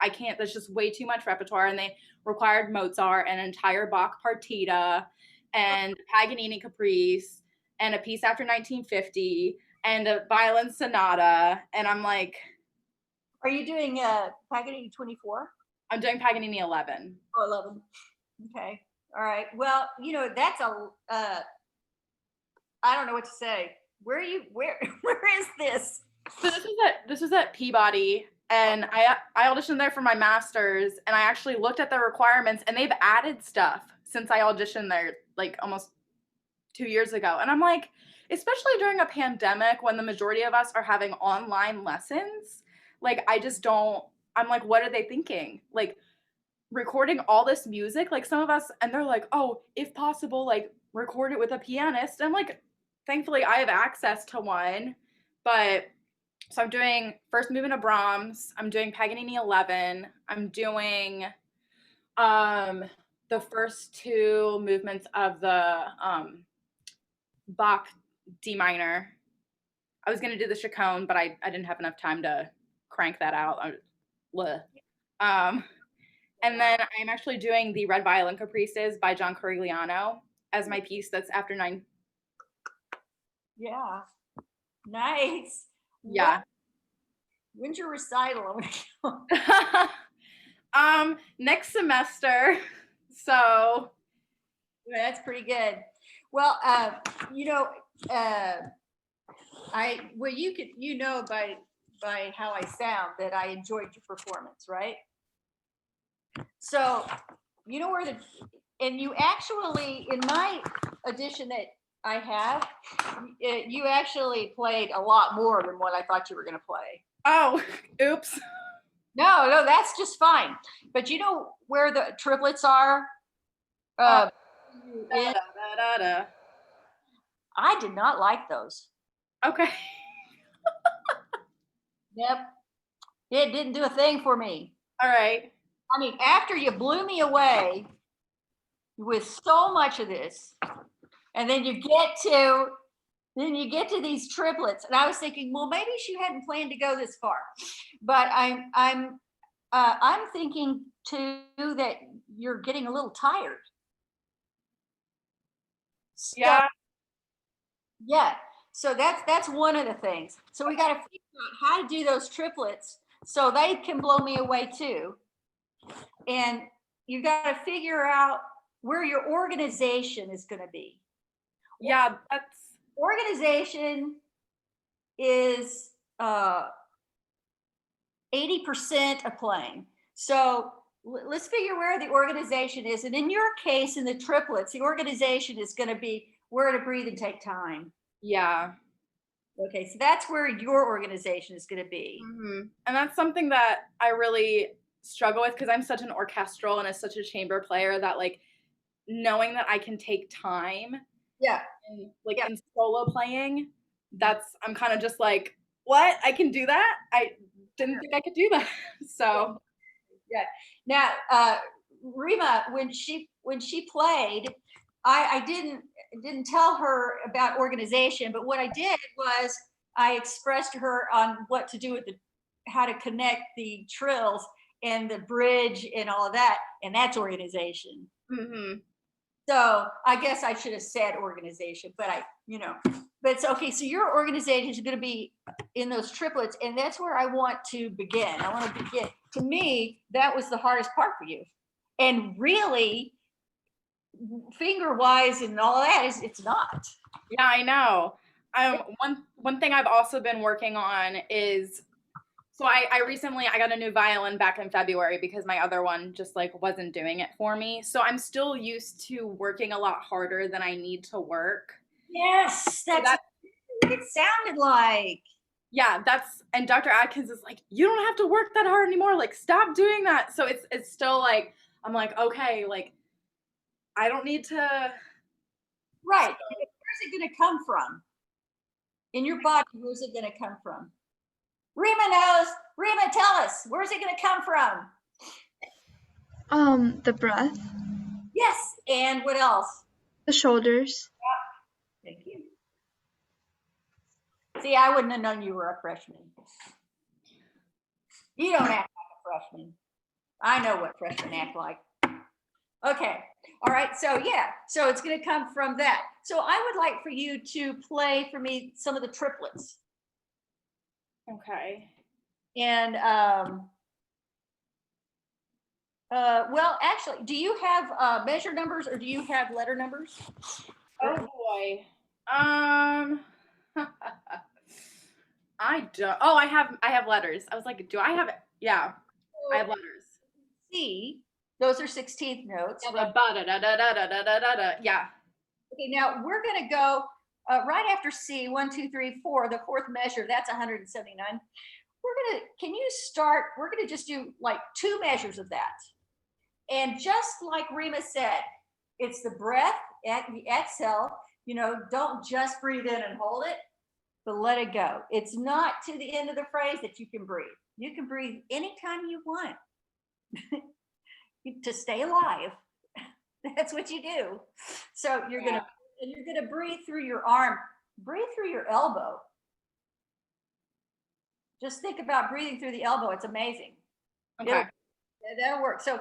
I can't, that's just way too much repertoire. And they required Mozart, an entire Bach partita, and Paganini Caprice, and a piece after 1950, and a violin sonata. And I'm like, Are you doing Paganini 24? I'm doing Paganini 11. Oh, 11. Okay. All right. Well, that's I don't know what to say. Where is this? So this was at Peabody, and I auditioned there for my master's, and I actually looked at the requirements, and they've added stuff since I auditioned there like almost 2 years ago. And I'm like, especially during a pandemic when the majority of us are having online lessons, like I'm like, what are they thinking? Like recording all this music, like some of us, and they're like, oh, if possible, like record it with a pianist. And I'm like, thankfully I have access to one. But so I'm doing first movement of Brahms, I'm doing Paganini 11, I'm doing the first two movements of the Bach D minor. I was gonna do the Chaconne, but I didn't have enough time to crank that out. And then I'm actually doing the Red Violin Caprices by John Corigliano as my piece that's after 9. Yeah. Nice. Yeah. When's your recital? Next semester. So Yeah, that's pretty good. Well, by how I sound that I enjoyed your performance, right? So, and you actually, in my edition that I have, you actually played a lot more than what I thought you were going to play. Oh, oops. No, that's just fine. But you know where the triplets are? Da, da, da, da. I did not like those. Okay. Yep. It didn't do a thing for me. All right. I mean, after you blew me away with so much of this, and then you get to these triplets, and I was thinking, well, maybe she hadn't planned to go this far, but I'm thinking too that you're getting a little tired. So, Yeah. yeah. So that's one of the things. So we got to figure out how to do those triplets so they can blow me away too. And you got to figure out where your organization is going to be. Yeah, that's Organization is 80% of playing. So let's figure where the organization is. And in your case, in the triplets, the organization is going to be where to breathe and take time. yeah. Okay, so that's where your organization is going to be. Mm-hmm. And that's something that I really struggle with because I'm such an orchestral and such a chamber player that like knowing that I can take time. Yeah. And like in solo playing, I'm kind of just like, what? I can do that? I didn't think I could do that. So yeah. Now, Rima, when she played, I didn't tell her about organization, but what I did was I expressed to her on what to do with how to connect the trills and the bridge and all of that, and that's organization. mm-hmm. So I guess I should have said organization, but but it's okay. So your organization is going to be in those triplets, and that's where I want to begin. I want to begin. To me, that was the hardest part for you, and really, finger wise and all that it's not. Yeah, I know. One thing I've also been working on is, so I recently got a new violin back in February because my other one just like wasn't doing it for me. So I'm still used to working a lot harder than I need to work. Yes, that's what it sounded like. Yeah, and Dr. Atkins is like, you don't have to work that hard anymore. Like, stop doing that. So it's still like, I'm like, okay, like, I don't need to. Right. Where's it going to come from? In your body, where's it going to come from? Rima knows. Rima, tell us. Where's it going to come from? The breath. Yes, and what else? The shoulders. Thank you. See, I wouldn't have known you were a freshman. You don't act like a freshman. I know what freshmen act like. Okay. All right. So yeah. So it's going to come from that. So I would like for you to play for me some of the triplets. Okay. And well, actually, do you have measure numbers or do you have letter numbers? Oh boy. I don't. Oh, I have letters. I was like, do I have it? Yeah, I have letters. C. Those are 16th notes. Yeah, ba-da-da-da-da-da-da-da-da. Yeah. Okay, now we're going to go right after C, 1, 2, 3, 4, the fourth measure, that's 179. Can you start, we're going to just do like 2 measures of that. And just like Rima said, it's the breath, the exhale, don't just breathe in and hold it, but let it go. It's not to the end of the phrase that you can breathe. You can breathe anytime you want to stay alive. That's what you do. So you're gonna breathe through your arm, breathe through your elbow. Just think about breathing through the elbow. It's amazing. Okay. That'll work. So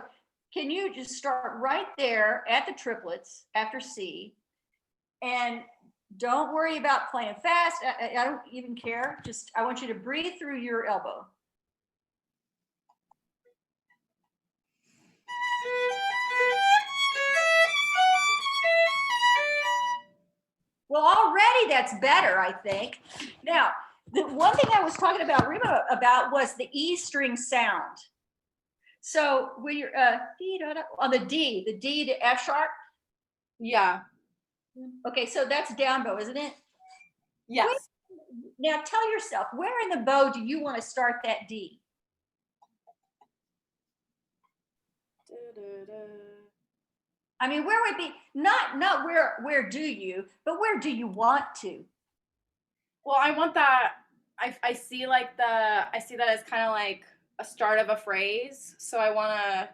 can you just start right there at the triplets after C, and don't worry about playing fast. I don't even care. Just I want you to breathe through your elbow. Well, already that's better, I think. Now, the one thing I was talking about Rima about was the E string sound. So when you're on the D to F sharp. Yeah. Okay, so that's down bow, isn't it? Yes. Now tell yourself, where in the bow do you want to start that D? I mean, where would be not where do you, but where do you want to? Well, I want that. I see like I see that as kind of like a start of a phrase. So I want to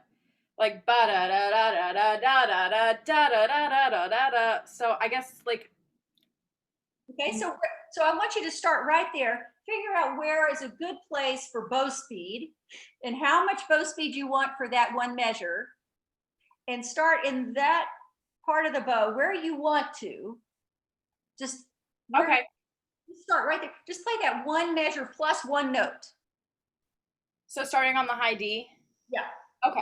like ba da da da da da da da da da da da da da da. So I guess like. Okay, so I want you to start right there. Figure out where is a good place for bow speed, and how much bow speed you want for that one measure, and start in that part of the bow where you want to. Just Okay. Start right there. Just play that one measure plus one note. So starting on the high D. Yeah. Okay.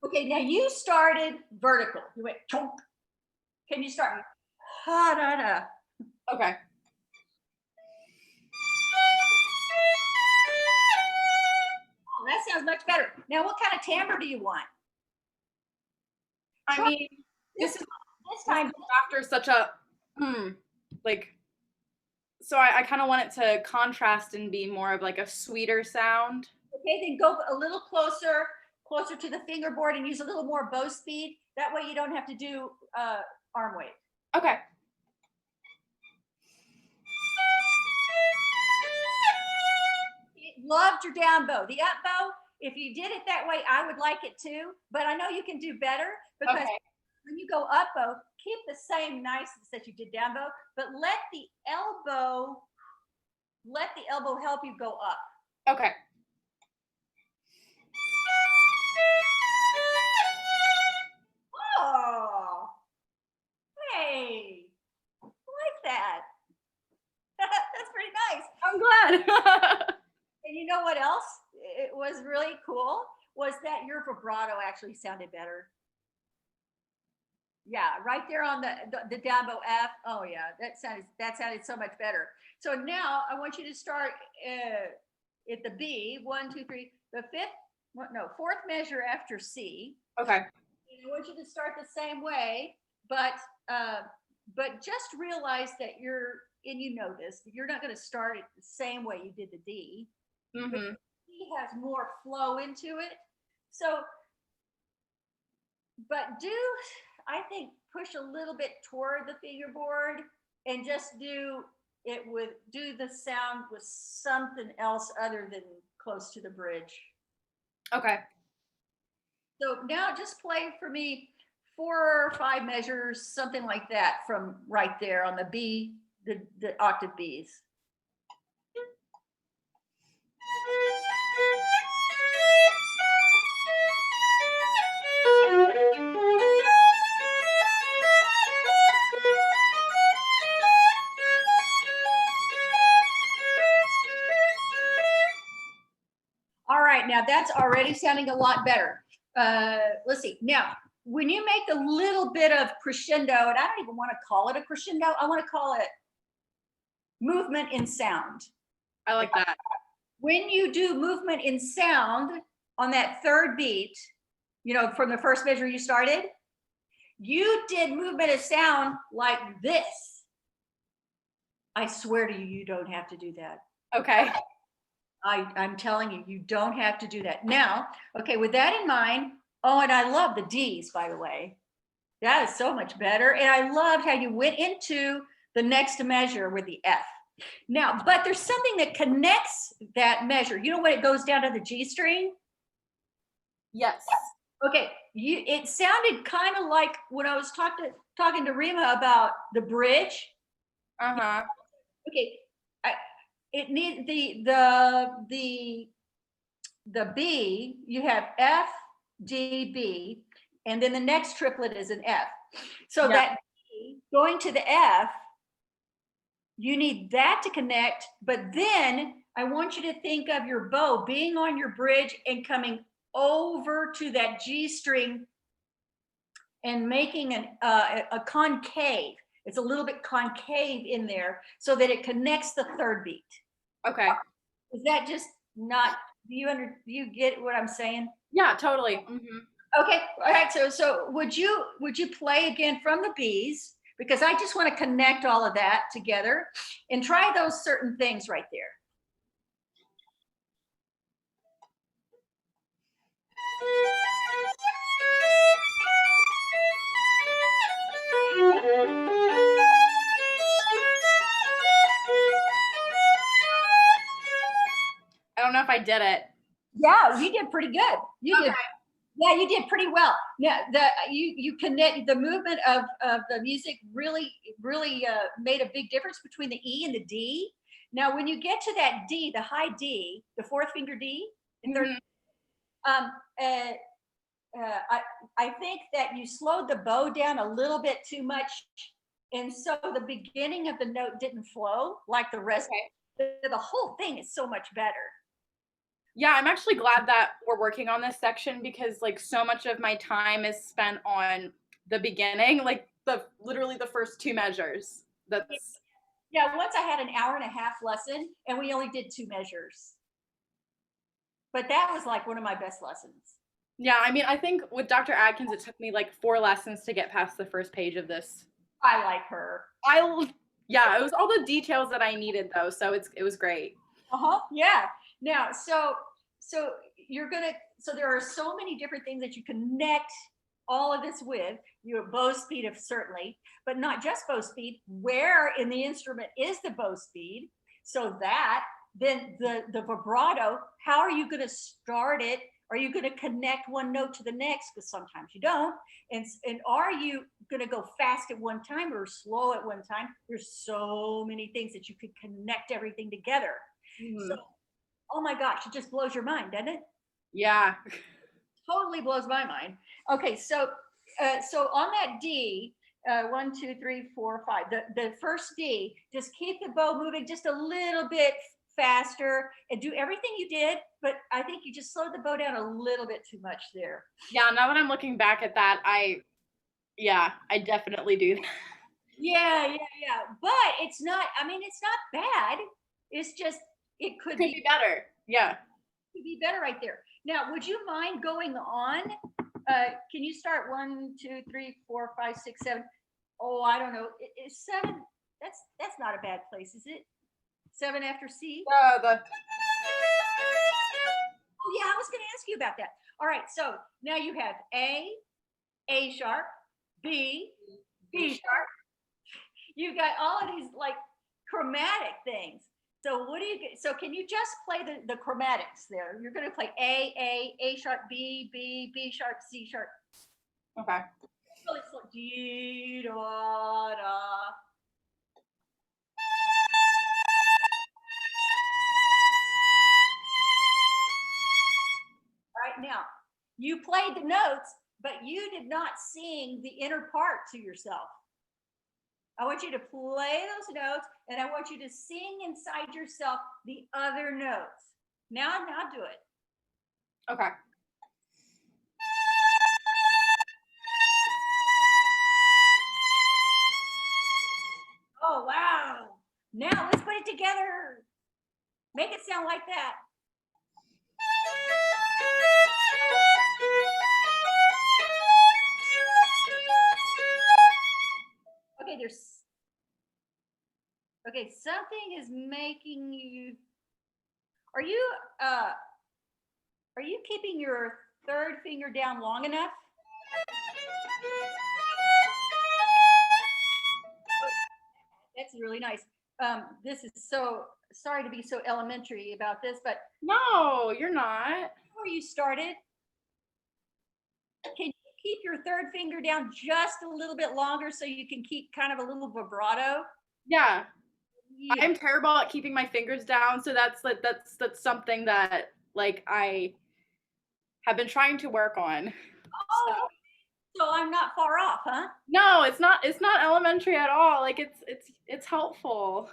Okay, now you started vertical. You went chonk. Can you start? Ha da da. Okay. Oh, that sounds much better. Now, what kind of timbre do you want? I mean, this time after such a like. So I kind of want it to contrast and be more of like a sweeter sound. Okay, then go a little closer to the fingerboard and use a little more bow speed. That way you don't have to do arm weight. Okay. Loved your down bow. The up bow, if you did it that way, I would like it too. But I know you can do better because when you go up bow, keep the same niceness that you did down bow, but let the elbow help you go up. Okay. Oh, hey, I like that. That's pretty nice. I'm glad. And you know what else? It was really cool was that your vibrato actually sounded better. Yeah, right there on the down bow F. Oh yeah, that sounded so much better. So now I want you to start at the B, 1, 2, 3, the fourth measure after C. Okay. And I want you to start the same way, but just realize that you know this, you're not going to start it the same way you did the D. Mm-hmm. D has more flow into it. So, but I think push a little bit toward the fingerboard and just do the sound with something else other than close to the bridge. Okay. So now just play for me 4 or 5 measures, something like that, from right there on the B, the octave Bs. All right, now that's already sounding a lot better. Let's see. Now, when you make a little bit of crescendo, and I don't even want to call it a crescendo, I want to call it movement in sound. I like that. When you do movement in sound on that third beat, you know, from the first measure you started, you did movement of sound like this. I swear to you, you don't have to do that. Okay. I'm telling you, you don't have to do that. Now, okay, with that in mind, oh, and I love the D's, by the way. That is so much better. And I loved how you went into the next measure with the F. Now, but there's something that connects that measure. You know when it goes down to the G string? Yes. Okay, it sounded kind of like when I was talking to Rima about the bridge. Uh-huh. Okay, it needs the B, you have F, D, B, and then the next triplet is an F. So that B going to the F, you need that to connect, but then I want you to think of your bow being on your bridge and coming over to that G string and making a concave. It's a little bit concave in there so that it connects the third beat. Okay. Is that just not, do you get what I'm saying? Yeah, totally. Mm-hmm. Okay, all right, so would you play again from the B's, because I just want to connect all of that together and try those certain things right there. I don't know if I did it. Yeah, you did pretty good. You did. Yeah, you did pretty well. Yeah, you connect the movement of the music really made a big difference between the E and the D. Now, when you get to that D, the high D, the fourth finger D, the third, I think that you slowed the bow down a little bit too much, and so the beginning of the note didn't flow like the rest. Okay. The whole thing is so much better. Yeah, I'm actually glad that we're working on this section, because like so much of my time is spent on the beginning, like literally the first 2 measures. That's yeah. Once I had an hour and a half lesson and we only did 2 measures, but that was like one of my best lessons. Yeah, I mean, I think with Dr. Adkins, it took me like 4 lessons to get past the first page of this. I like her. Yeah, it was all the details that I needed though, so it was great. Yeah. Now, so there are so many different things that you connect all of this with. Your bow speed, of certainly, but not just bow speed. Where in the instrument is the bow speed? So that then the vibrato. How are you going to start it? Are you going to connect one note to the next? Because sometimes you don't. And are you going to go fast at one time or slow at one time? There's so many things that you could connect everything together. Mm-hmm. So, oh my gosh, it just blows your mind, doesn't it? Yeah. Totally blows my mind. Okay, so on that D, 1, 2, 3, 4, 5, the first D, just keep the bow moving just a little bit faster and do everything you did, but I think you just slowed the bow down a little bit too much there. Yeah, now that I'm looking back at that, I definitely do that. Yeah. But it's not bad. It's just, it could be better. Yeah. It could be better right there. Now, would you mind going on? Can you start 1, 2, 3, 4, 5, 6, 7? Oh, I don't know. Is 7? That's not a bad place, is it? 7 after C? Oh, yeah, I was going to ask you about that. All right, so now you have A sharp, B sharp. You got all of these like chromatic things. So what do you get? So can you just play the chromatics there? You're going to play A sharp, B sharp, C sharp. Okay. Really slow. D, da, da. All right, now you played the notes, but you did not sing the inner part to yourself. I want you to play those notes, and I want you to sing inside yourself the other notes. Now do it. Okay. Oh, wow. Now let's put it together. Make it sound like that. Okay, something is making you. Are you keeping your third finger down long enough? That's really nice. This is so sorry to be so elementary about this, but No, you're not. before you started, can you keep your third finger down just a little bit longer so you can keep kind of a little vibrato? Yeah. Yeah. I'm terrible at keeping my fingers down, so that's something that like I have been trying to work on. Oh, so I'm not far off, huh? No, it's not elementary at all. Like it's helpful.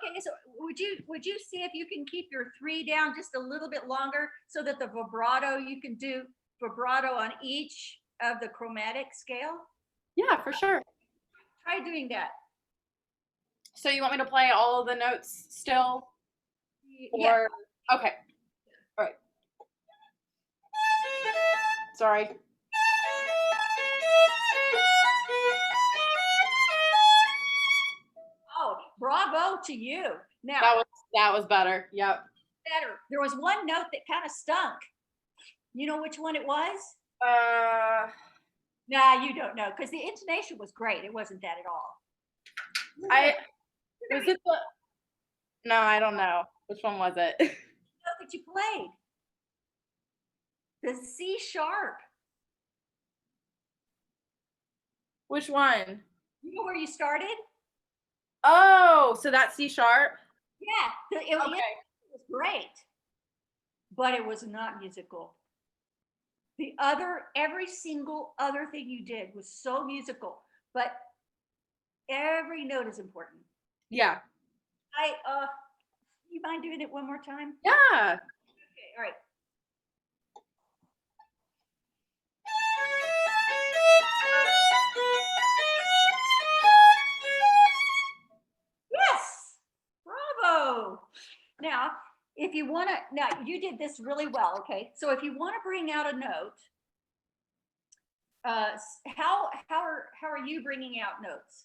Okay, so would you see if you can keep your 3 down just a little bit longer so that the vibrato, you can do vibrato on each of the chromatic scale? Yeah, for sure. Try doing that. So you want me to play all of the notes still? Yeah. Or okay. All right. Sorry. Oh, bravo to you. Now, That was better. Yep. better. There was one note that kind of stunk. You know which one it was? Nah, you don't know because the intonation was great. It wasn't that at all. Was it the No, I don't know. Which one was it? The note that you played. The C sharp. Which one? You know where you started? Oh, so that's C sharp? Yeah. It Okay. was great, but it was not musical. Every single other thing you did was so musical, but every note is important. Yeah. You mind doing it one more time? Yeah. Okay, all right. Yes, bravo. Now, if you want to, now you did this really well. Okay, so if you want to bring out a note, how are you bringing out notes?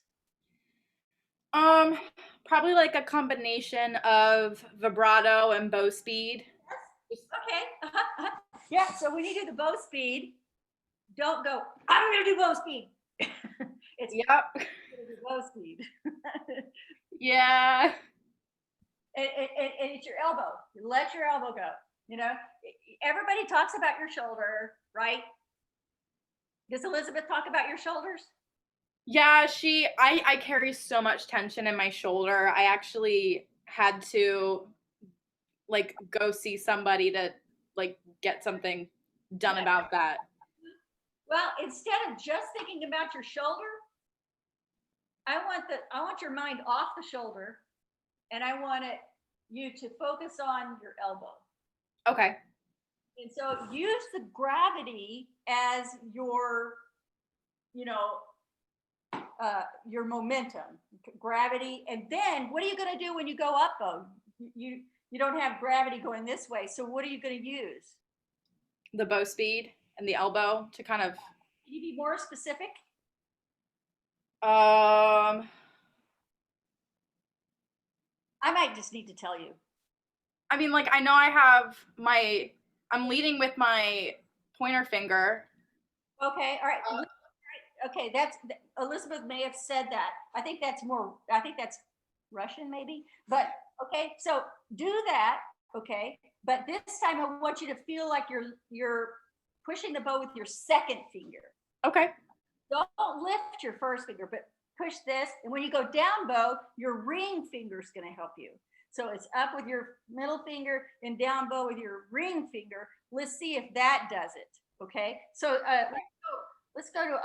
Probably like a combination of vibrato and bow speed. Okay. Yeah. So when you do the bow speed, don't go. I'm going to do bow speed. It's Yep. bow speed. Yeah. And it's your elbow. Let your elbow go. You know, everybody talks about your shoulder, right? Does Elizabeth talk about your shoulders? Yeah, I carry so much tension in my shoulder. I actually had to like go see somebody to like get something done about that. Well, instead of just thinking about your shoulder, I want your mind off the shoulder, and I want you to focus on your elbow. Okay. And so use the gravity as your, your momentum, gravity. And then what are you going to do when you go up though? You don't have gravity going this way. So what are you going to use? The bow speed and the elbow to kind of. Can you be more specific? I might just need to tell you. I mean, like, I know I'm leading with my pointer finger. Okay, all right. Okay, Elizabeth may have said that. I think that's Russian maybe, but Okay, so do that, okay? But this time I want you to feel like you're pushing the bow with your second finger. Okay. Don't lift your first finger, but push this. And when you go down bow, your ring finger is going to help you. So it's up with your middle finger and down bow with your ring finger. Let's see if that does it. Okay. So let's go to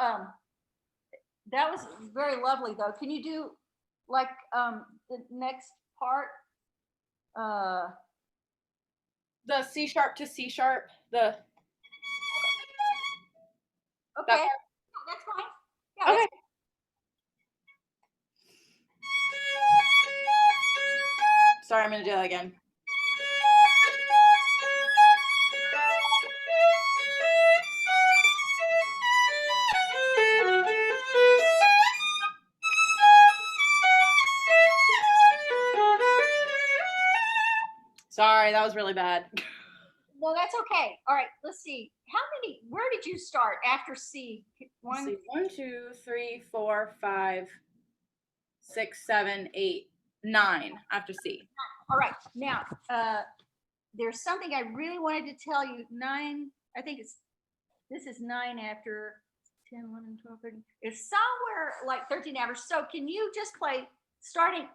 that was very lovely though. Can you do like the next part? The C sharp to C sharp. The Okay. that, That's fine. Yeah, okay. Sorry, I'm gonna do that again. Sorry, that was really bad. No, that's okay. All right, let's see. Where did you start after C? Let's see. 1, 2, 3, 4, 5, 6, 7, 8, 9 after C. All right, now there's something I really wanted to tell you. 9, I think this is 9 after 10, 11, 12, 13. It's somewhere like 13 after. So can you just play starting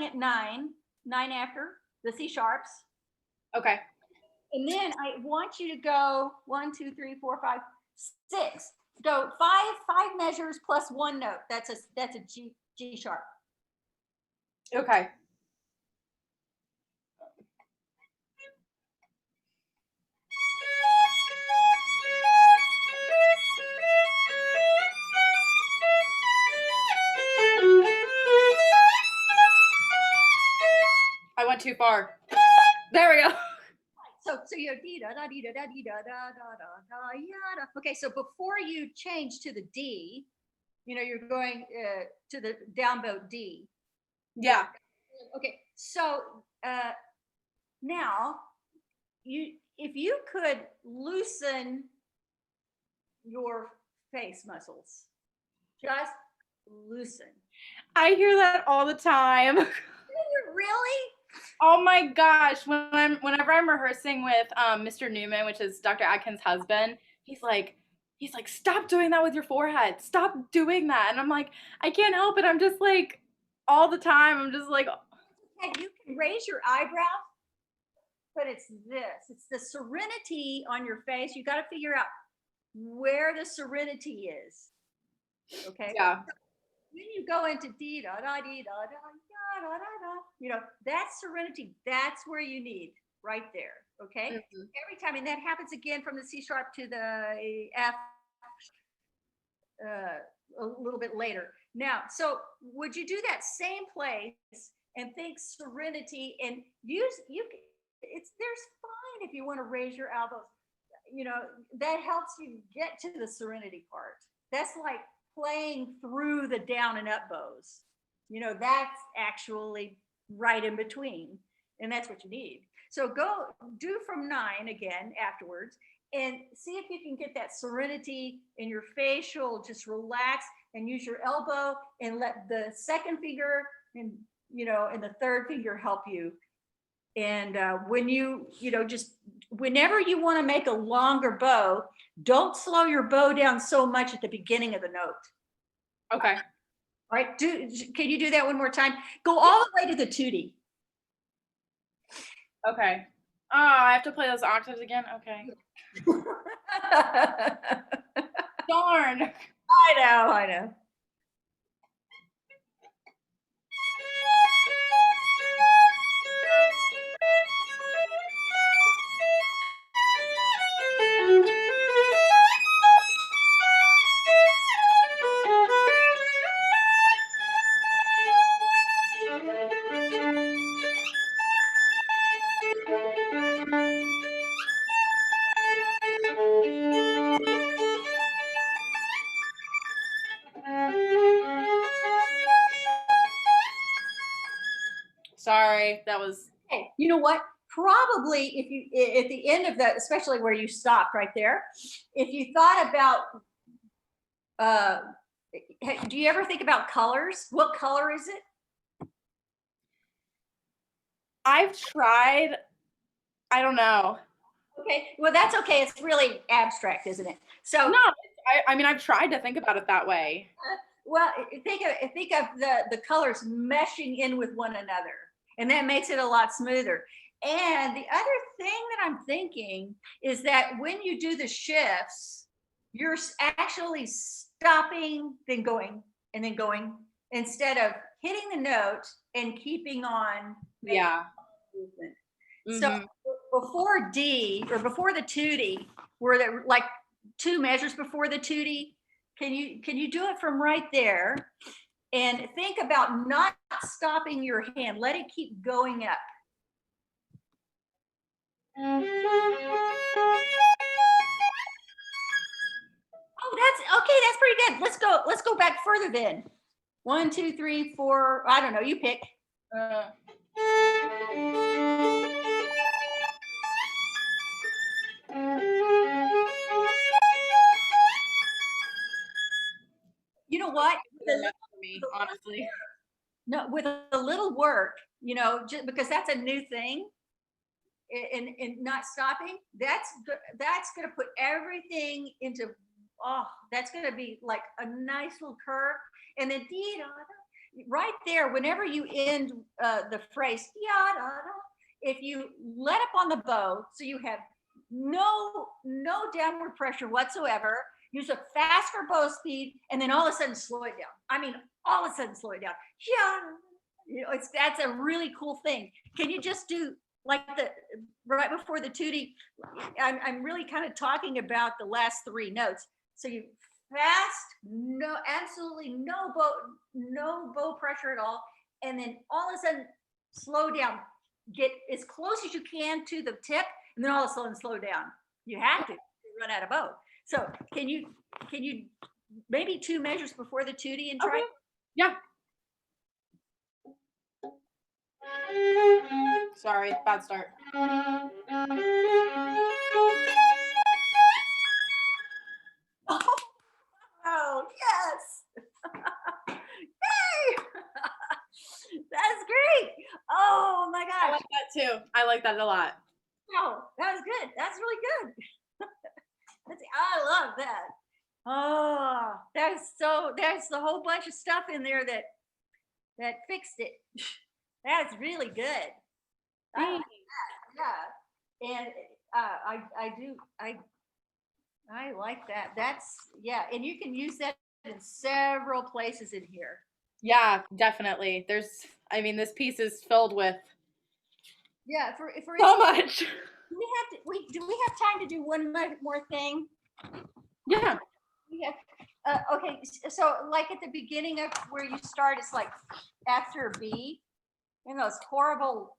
at 9 after the C sharps? Okay. And then I want you to go 1, 2, 3, 4, 5, 6. Go five measures plus one note. That's a G sharp. Okay. I went too far. There we go. So you're dee da da dee da da dee da da da da da. Okay, so before you change to the D, you're going to the down bow D. Yeah. Okay, so now if you could loosen your face muscles, just loosen. I hear that all the time. Really? Oh my gosh! Whenever I'm rehearsing with Mr. Newman, which is Dr. Atkins' husband, he's like, stop doing that with your forehead. Stop doing that. And I'm like, I can't help it. I'm just like, all the time. I'm just like. And you can raise your eyebrow, but it's this. It's the serenity on your face. You got to figure out where the serenity is. Okay. Yeah. When you go into dee da da dee da da da da da, that's serenity. That's where you need right there. Okay. Mm-hmm. Every time, and that happens again from the C sharp to the F a little bit later. Now, so would you do that same place and think serenity and use there's fine if you want to raise your elbows. That helps you get to the serenity part. That's like playing through the down and up bows. That's actually right in between, and that's what you need. So go do from 9 again afterwards and see if you can get that serenity in your facial. Just relax and use your elbow and let the second finger and the third finger help you. And when just whenever you want to make a longer bow, don't slow your bow down so much at the beginning of the note. Okay. All right. Can you do that one more time? Go all the way to the tutti. Okay. Oh, I have to play those octaves again? Okay. Darn. I know. Sorry, that was. Hey, you know what? Probably if you, at the end of that, especially where you stopped right there, if you thought about, do you ever think about colors? What color is it? I've tried, I don't know. Okay, well, that's okay. It's really abstract, isn't it? So, No, I mean, I've tried to think about it that way. well, think of the colors meshing in with one another, and that makes it a lot smoother. And the other thing that I'm thinking is that when you do the shifts, you're actually stopping, then going, and then going, instead of hitting the note and keeping on Yeah. movement. So Mhm. before D or before the tutti, were there like two measures before the tutti? Can you do it from right there? And think about not stopping your hand. Let it keep going up. Oh, that's okay. That's pretty good. Let's go back further then. 1, 2, 3, 4. I don't know. You pick. Uh, You know what? they're meant for me, honestly. No, with a little work, just because that's a new thing, and not stopping, that's going to put everything into, oh, that's going to be like a nice little curve. And then right there, whenever you end the phrase, if you let up on the bow, so you have no downward pressure whatsoever, use a faster bow speed, and then all of a sudden slow it down. I mean, all of a sudden slow it down. That's a really cool thing. Can you just do like the right before the tutti? I'm really kind of talking about the last three notes. So you fast, no, absolutely no bow pressure at all, and then all of a sudden slow down, get as close as you can to the tip, and then all of a sudden slow down. You have to run out of bow. So can you maybe two measures before the tutti and try? Okay. Yeah. Sorry, bad start. Oh, yes. Yay. That's great. Oh my I gosh. like that too. I like that a lot. Oh, that was good. That's really good. I love that. Oh, there's the whole bunch of stuff in there that fixed it. That's really good. I like that. Yeah. And I like that. That's, yeah. And you can use that in several places in here. Yeah, definitely. I mean, this piece is filled with Yeah. For so much. do we have time to do one more thing? Yeah. Yeah. Okay. So like at the beginning of where you start, it's like after B, and those horrible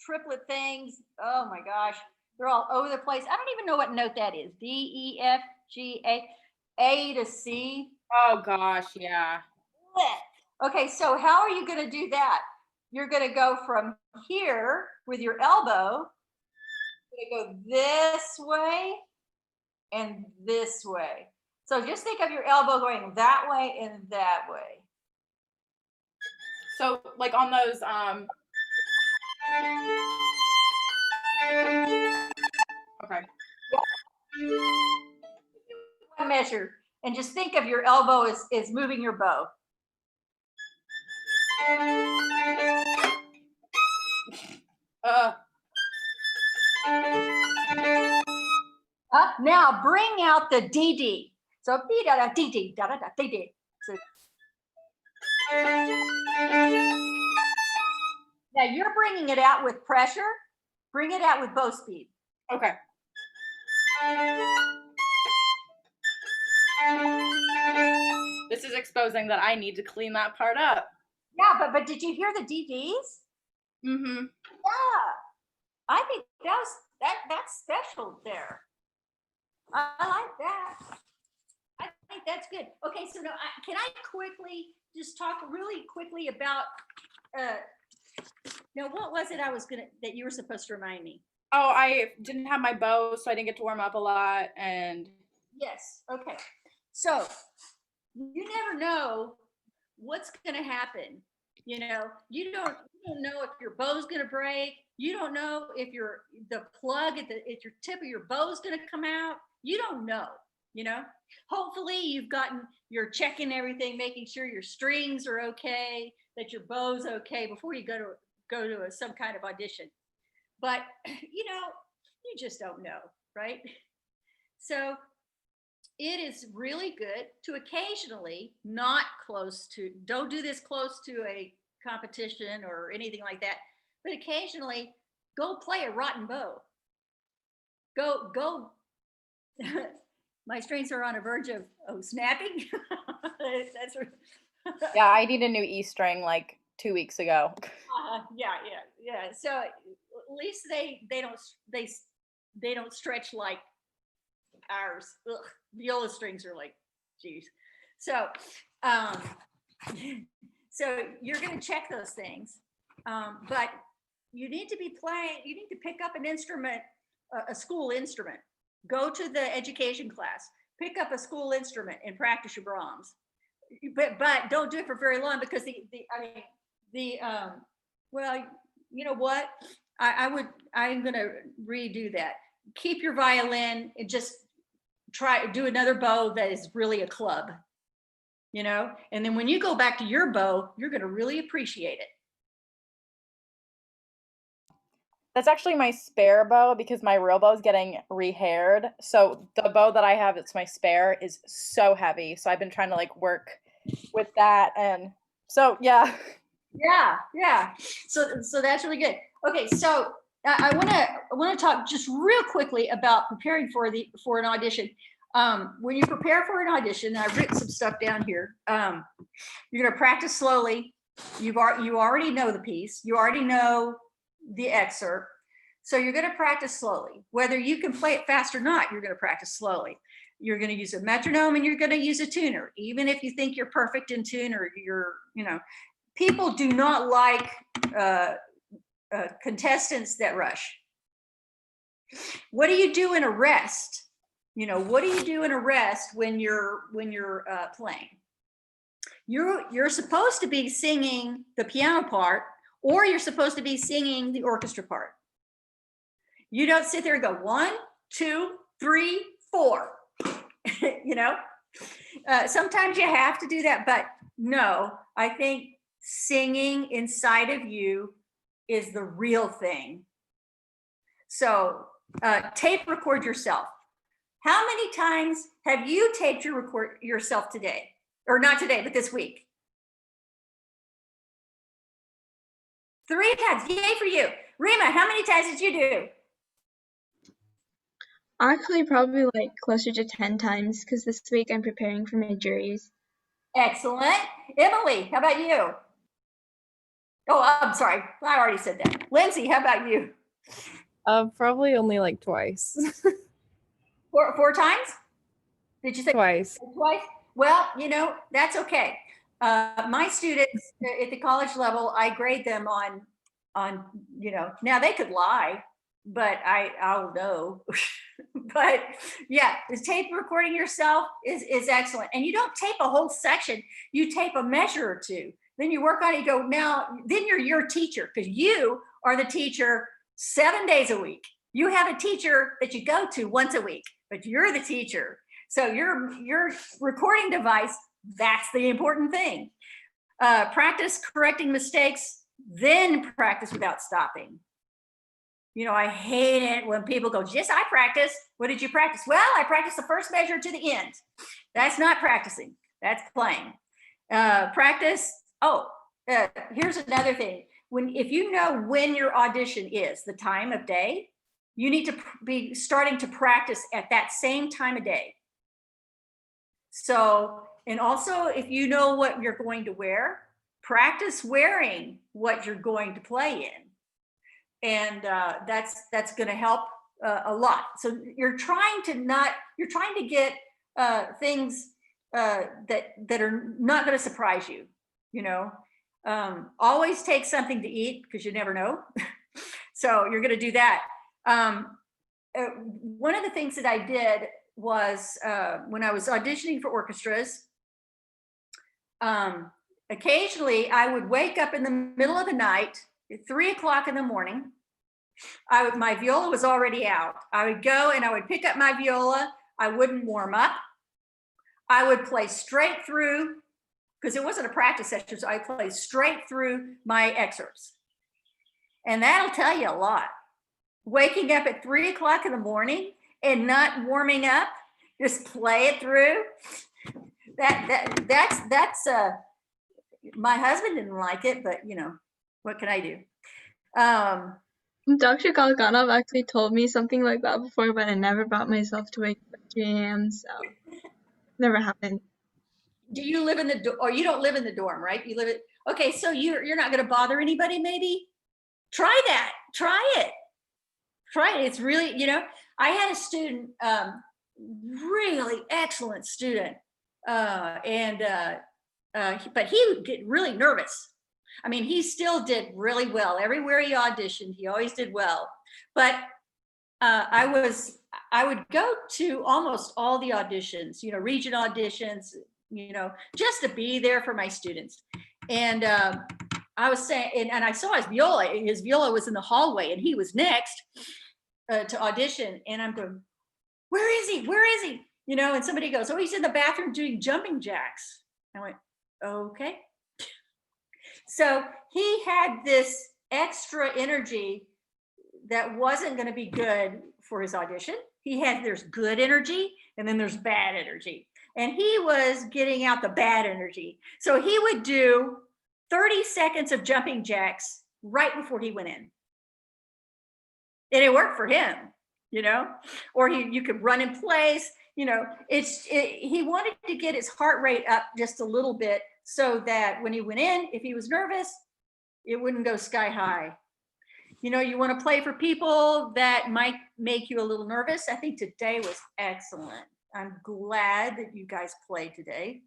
triplet things. Oh my gosh. They're all over the place. I don't even know what note that is. D, E, F, G, A to C. Oh gosh, yeah. Okay, so how are you going to do that? You're going to go from here with your elbow. You're going to go this way and this way. So just think of your elbow going that way and that way. So like on those okay. One measure, and just think of your elbow is moving your bow. Uh Now bring out the DD. So D da da D D da da da D D. So now you're bringing it out with pressure. Bring it out with bow speed. okay. This is exposing that I need to clean that part up. Yeah, but did you hear the DDs? Mm-hmm. Yeah, I think that's special there. I like that. I think that's good. Okay, so now can I quickly just talk really quickly about now what was it that you were supposed to remind me? Oh, I didn't have my bow, so I didn't get to warm up a lot. And Yes. Okay. So you never know what's going to happen. You know, you don't know if your bow's going to break. You don't know if the plug at your tip of your bow is going to come out. You don't know, you know. Hopefully you're checking everything, making sure your strings are okay, that your bow's okay before you go to some kind of audition. But you know, you just don't know, right? So it is really good to occasionally don't do this close to a competition or anything like that, but occasionally go play a rotten bow. Go. My strings are on a verge of snapping. That's Yeah, I need a new E string like 2 weeks ago. yeah. So at least they don't stretch like ours. Ugh, viola strings are like, geez. So, so you're going to check those things, but you need to be playing. You need to pick up an instrument, a school instrument. Go to the education class, pick up a school instrument, and practice your Brahms. But don't do it for very long, because well, you know what? I'm going to redo that. Keep your violin and just do another bow that is really a club, you know? And then when you go back to your bow, you're going to really appreciate it. That's actually my spare bow, because my real bow is getting rehaired. So the bow that I have, it's my spare, is so heavy. So I've been trying to like work with that. And so, yeah. Yeah. So that's really good. Okay. So I want to talk just real quickly about preparing for an audition. When you prepare for an audition, I've written some stuff down here. You're going to practice slowly. You already know the piece. You already know the excerpt. So you're going to practice slowly. Whether you can play it fast or not, you're going to practice slowly. You're going to use a metronome and you're going to use a tuner, even if you think you're perfect in tune, or people do not like contestants that rush. What do you do in a rest? What do you do in a rest when you're playing? You're supposed to be singing the piano part, or you're supposed to be singing the orchestra part. You don't sit there and go 1, 2, 3, 4. Sometimes you have to do that, but no, I think singing inside of you is the real thing. So tape record yourself. How many times have you taped yourself today? Or not today, but this week? 3 times. Yay for you. Rima, how many times did you do? Actually, probably like closer to 10 times, because this week I'm preparing for my juries. Excellent. Emily, how about you? Oh, I'm sorry. I already said that. Lindsay, how about you? Probably only like twice. 4 times? Did you say Twice? Twice? Well, that's okay. My students at the college level, I grade them on, now they could lie, but I'll know. But yeah, the tape recording yourself is excellent. And you don't tape a whole section, you tape a measure or two. Then you work on it, then you're your teacher, because you are the teacher 7 days a week. You have a teacher that you go to once a week, but you're the teacher. So your recording device, that's the important thing. Practice correcting mistakes, then practice without stopping. I hate it when people go, yes, I practice. What did you practice? Well, I practiced the first measure to the end. That's not practicing. That's playing. Practice. Here's another thing. If you know when your audition is, the time of day, you need to be starting to practice at that same time of day. So, and also if you know what you're going to wear, practice wearing what you're going to play in. And that's going to help a lot. So you're trying to get things that are not going to surprise you. Always take something to eat, because you never know. So you're going to do that. One of the things that I did was when I was auditioning for orchestras, occasionally I would wake up in the middle of the night at 3 o'clock in the morning. My viola was already out. I would go and I would pick up my viola. I wouldn't warm up. I would play straight through, because it wasn't a practice session, so I played straight through my excerpts. And that'll tell you a lot. Waking up at 3 o'clock in the morning and not warming up, just play it through. That's my husband didn't like it, but you know, what can I do? Dr. Galganov actually told me something like that before, but I never brought myself to wake up at 3 a.m., so never happened. Do you live in the or you don't live in the dorm, right? You live at, okay, so you're not going to bother anybody, maybe? Try that. Try it. It's really, you know, I had a student, really excellent student, but he would get really nervous. I mean, he still did really well. Everywhere he auditioned, he always did well. But I would go to almost all the auditions, you know, region auditions, you know, just to be there for my students. And I was saying, and I saw his viola was in the hallway, and he was next to audition. And I'm going, where is he? Where is he? You know, and somebody goes, oh, he's in the bathroom doing jumping jacks. I went, okay. So he had this extra energy that wasn't going to be good for his audition. There's good energy and then there's bad energy. And he was getting out the bad energy. So he would do 30 seconds of jumping jacks right before he went in. And it worked for him, you know, or you could run in place, you know, he wanted to get his heart rate up just a little bit so that when he went in, if he was nervous, it wouldn't go sky high. You know, you want to play for people that might make you a little nervous. I think today was excellent. I'm glad that you guys played today.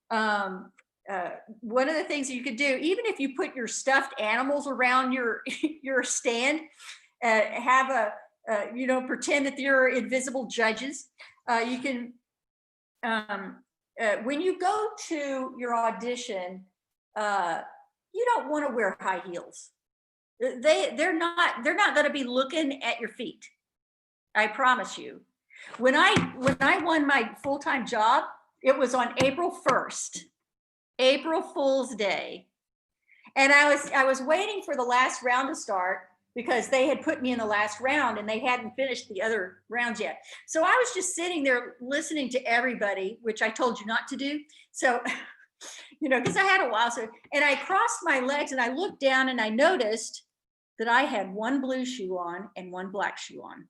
One of the things that you could do, even if you put your stuffed animals around your stand, you know, pretend that they're invisible judges. You can, when you go to your audition, you don't want to wear high heels. They're not going to be looking at your feet. I promise you. When I won my full-time job, it was on April 1st, April Fool's Day. And I was waiting for the last round to start because they had put me in the last round and they hadn't finished the other rounds yet. So I was just sitting there listening to everybody, which I told you not to do. So, you know, because I had a while. So, and I crossed my legs and I looked down and I noticed that I had one blue shoe on and one black shoe on.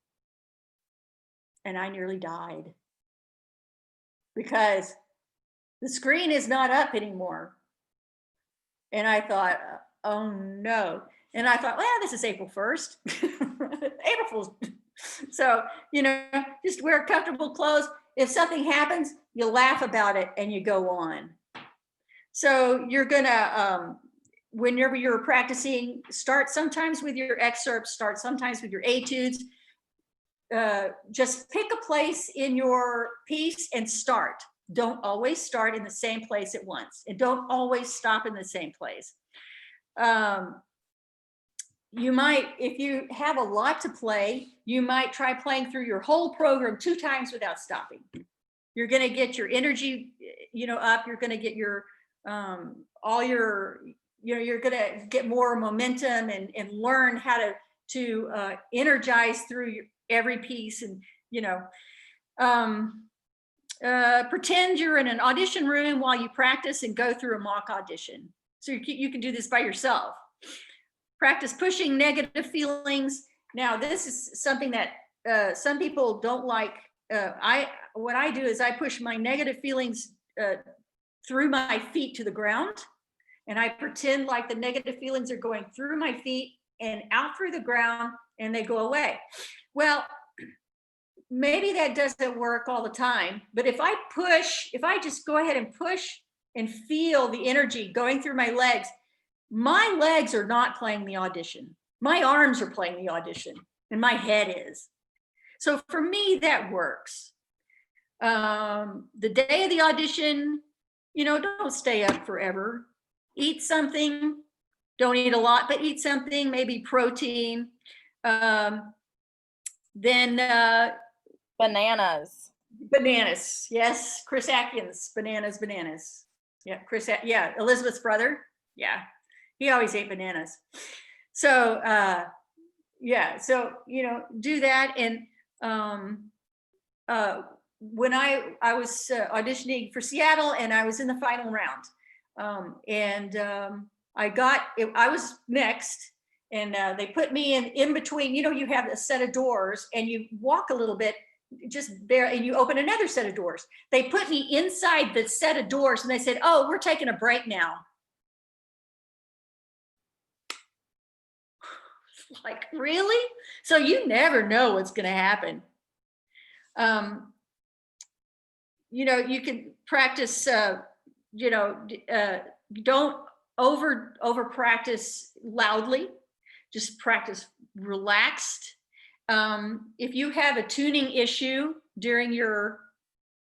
And I nearly died because the screen is not up anymore. And I thought, oh no. And I thought, well, this is April 1st, April Fool's. So, you know, just wear comfortable clothes. If something happens, you laugh about it and you go on. So you're gonna, whenever you're practicing, start sometimes with your excerpts, start sometimes with your etudes. Just pick a place in your piece and start. Don't always start in the same place at once, and don't always stop in the same place. You might, if you have a lot to play, you might try playing through your whole program 2 times without stopping. You're going to get your energy, you know, up. You're going to get your all your, you know, you're going to get more momentum and learn how to energize through every piece. And you know, pretend you're in an audition room while you practice and go through a mock audition. So you can do this by yourself. Practice pushing negative feelings. Now, this is something that some people don't like. What I do is I push my negative feelings through my feet to the ground, and I pretend like the negative feelings are going through my feet and out through the ground, and they go away. Well, maybe that doesn't work all the time, but if I just go ahead and push and feel the energy going through my legs are not playing the audition. My arms are playing the audition, and my head is. So for me, that works. The day of the audition, you know, don't stay up forever. eat something. Don't eat a lot, but eat something, maybe protein. Then Bananas. bananas. Yes, Chris Atkins, bananas. Yeah, yeah, Elizabeth's brother. Yeah, he always ate bananas. So yeah, so do that. And when I was auditioning for Seattle, and I was in the final round, I was next, and they put me in between. You have a set of doors, and you walk a little bit, just there, and you open another set of doors. They put me inside the set of doors, and they said, "Oh, we're taking a break now." Like, really? So you never know what's going to happen. You can practice, don't over practice loudly, just practice relaxed. If you have a tuning issue during your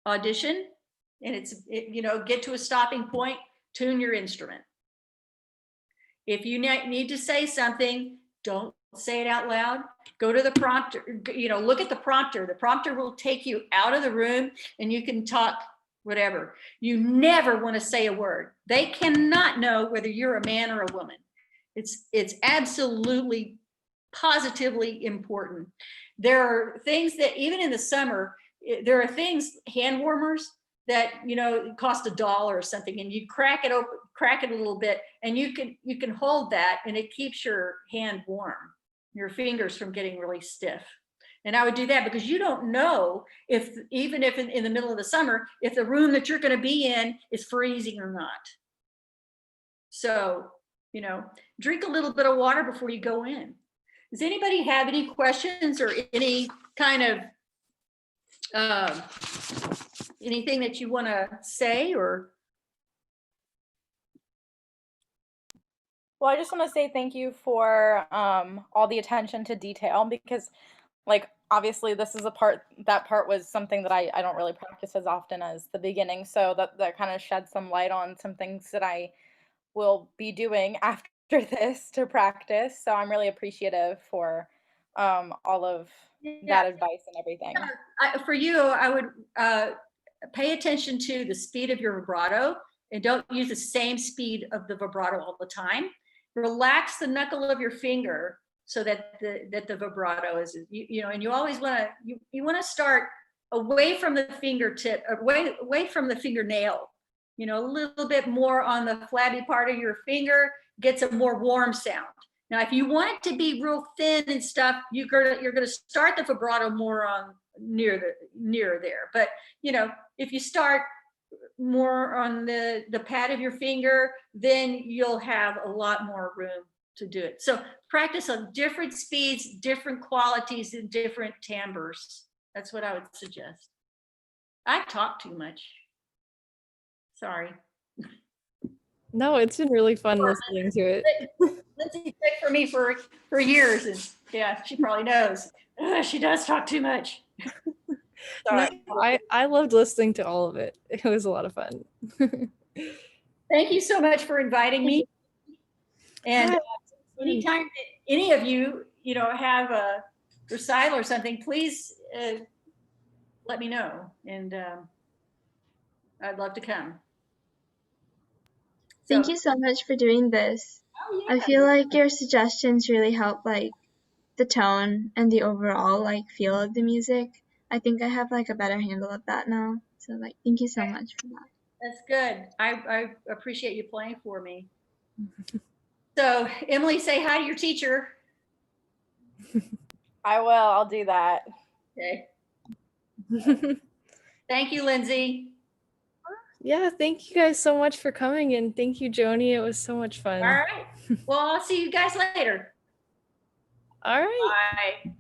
audition, and get to a stopping point, tune your instrument. If you need to say something, don't say it out loud. Go to the prompter, look at the prompter. The prompter will take you out of the room, and you can talk whatever. You never want to say a word. They cannot know whether you're a man or a woman. It's absolutely, positively important. There are things that, even in the summer, there are things, hand warmers, that cost $1 or something, and you crack it a little bit, and you can hold that, and it keeps your hand warm, your fingers from getting really stiff. And I would do that, because you don't know even if in the middle of the summer, if the room that you're going to be in is freezing or not. So drink a little bit of water before you go in. Does anybody have any questions or any kind of anything that you want to say? Or Well, I just want to say thank you for all the attention to detail, because obviously this is that part was something that I don't really practice as often as the beginning. So that kind of shed some light on some things that I will be doing after this to practice. So I'm really appreciative for all of that advice and everything. For you, I would pay attention to the speed of your vibrato, and don't use the same speed of the vibrato all the time. Relax the knuckle of your finger so that the vibrato is, and you always want to start away from the fingertip, away from the fingernail, a little bit more on the flabby part of your finger, gets a more warm sound. Now, if you want it to be real thin and stuff, you're gonna start the vibrato more on near there. But if you start more on the pad of your finger, then you'll have a lot more room to do it. So practice on different speeds, different qualities, and different timbres. That's what I would suggest. I talk too much. Sorry. No, it's been really fun listening to it. Lindsay checked for me for years, and yeah, she probably knows. She does talk too much. No, I loved listening to all of it. It was a lot of fun. Thank you so much for inviting me. And anytime any of you, have a recital or something, please let me know, and I'd love to come. Thank you so much for doing this. Oh, yeah. I feel like your suggestions really help the tone and the overall feel of the music. I think I have a better handle of that now. So thank you so much for that. That's good. I appreciate you playing for me. So Emily, say hi to your teacher. I will. I'll do that. Okay. Thank you, Lindsay. Yeah, thank you guys so much for coming, and thank you, Joni. It was so much fun. All right. Well, I'll see you guys later. All right. Bye.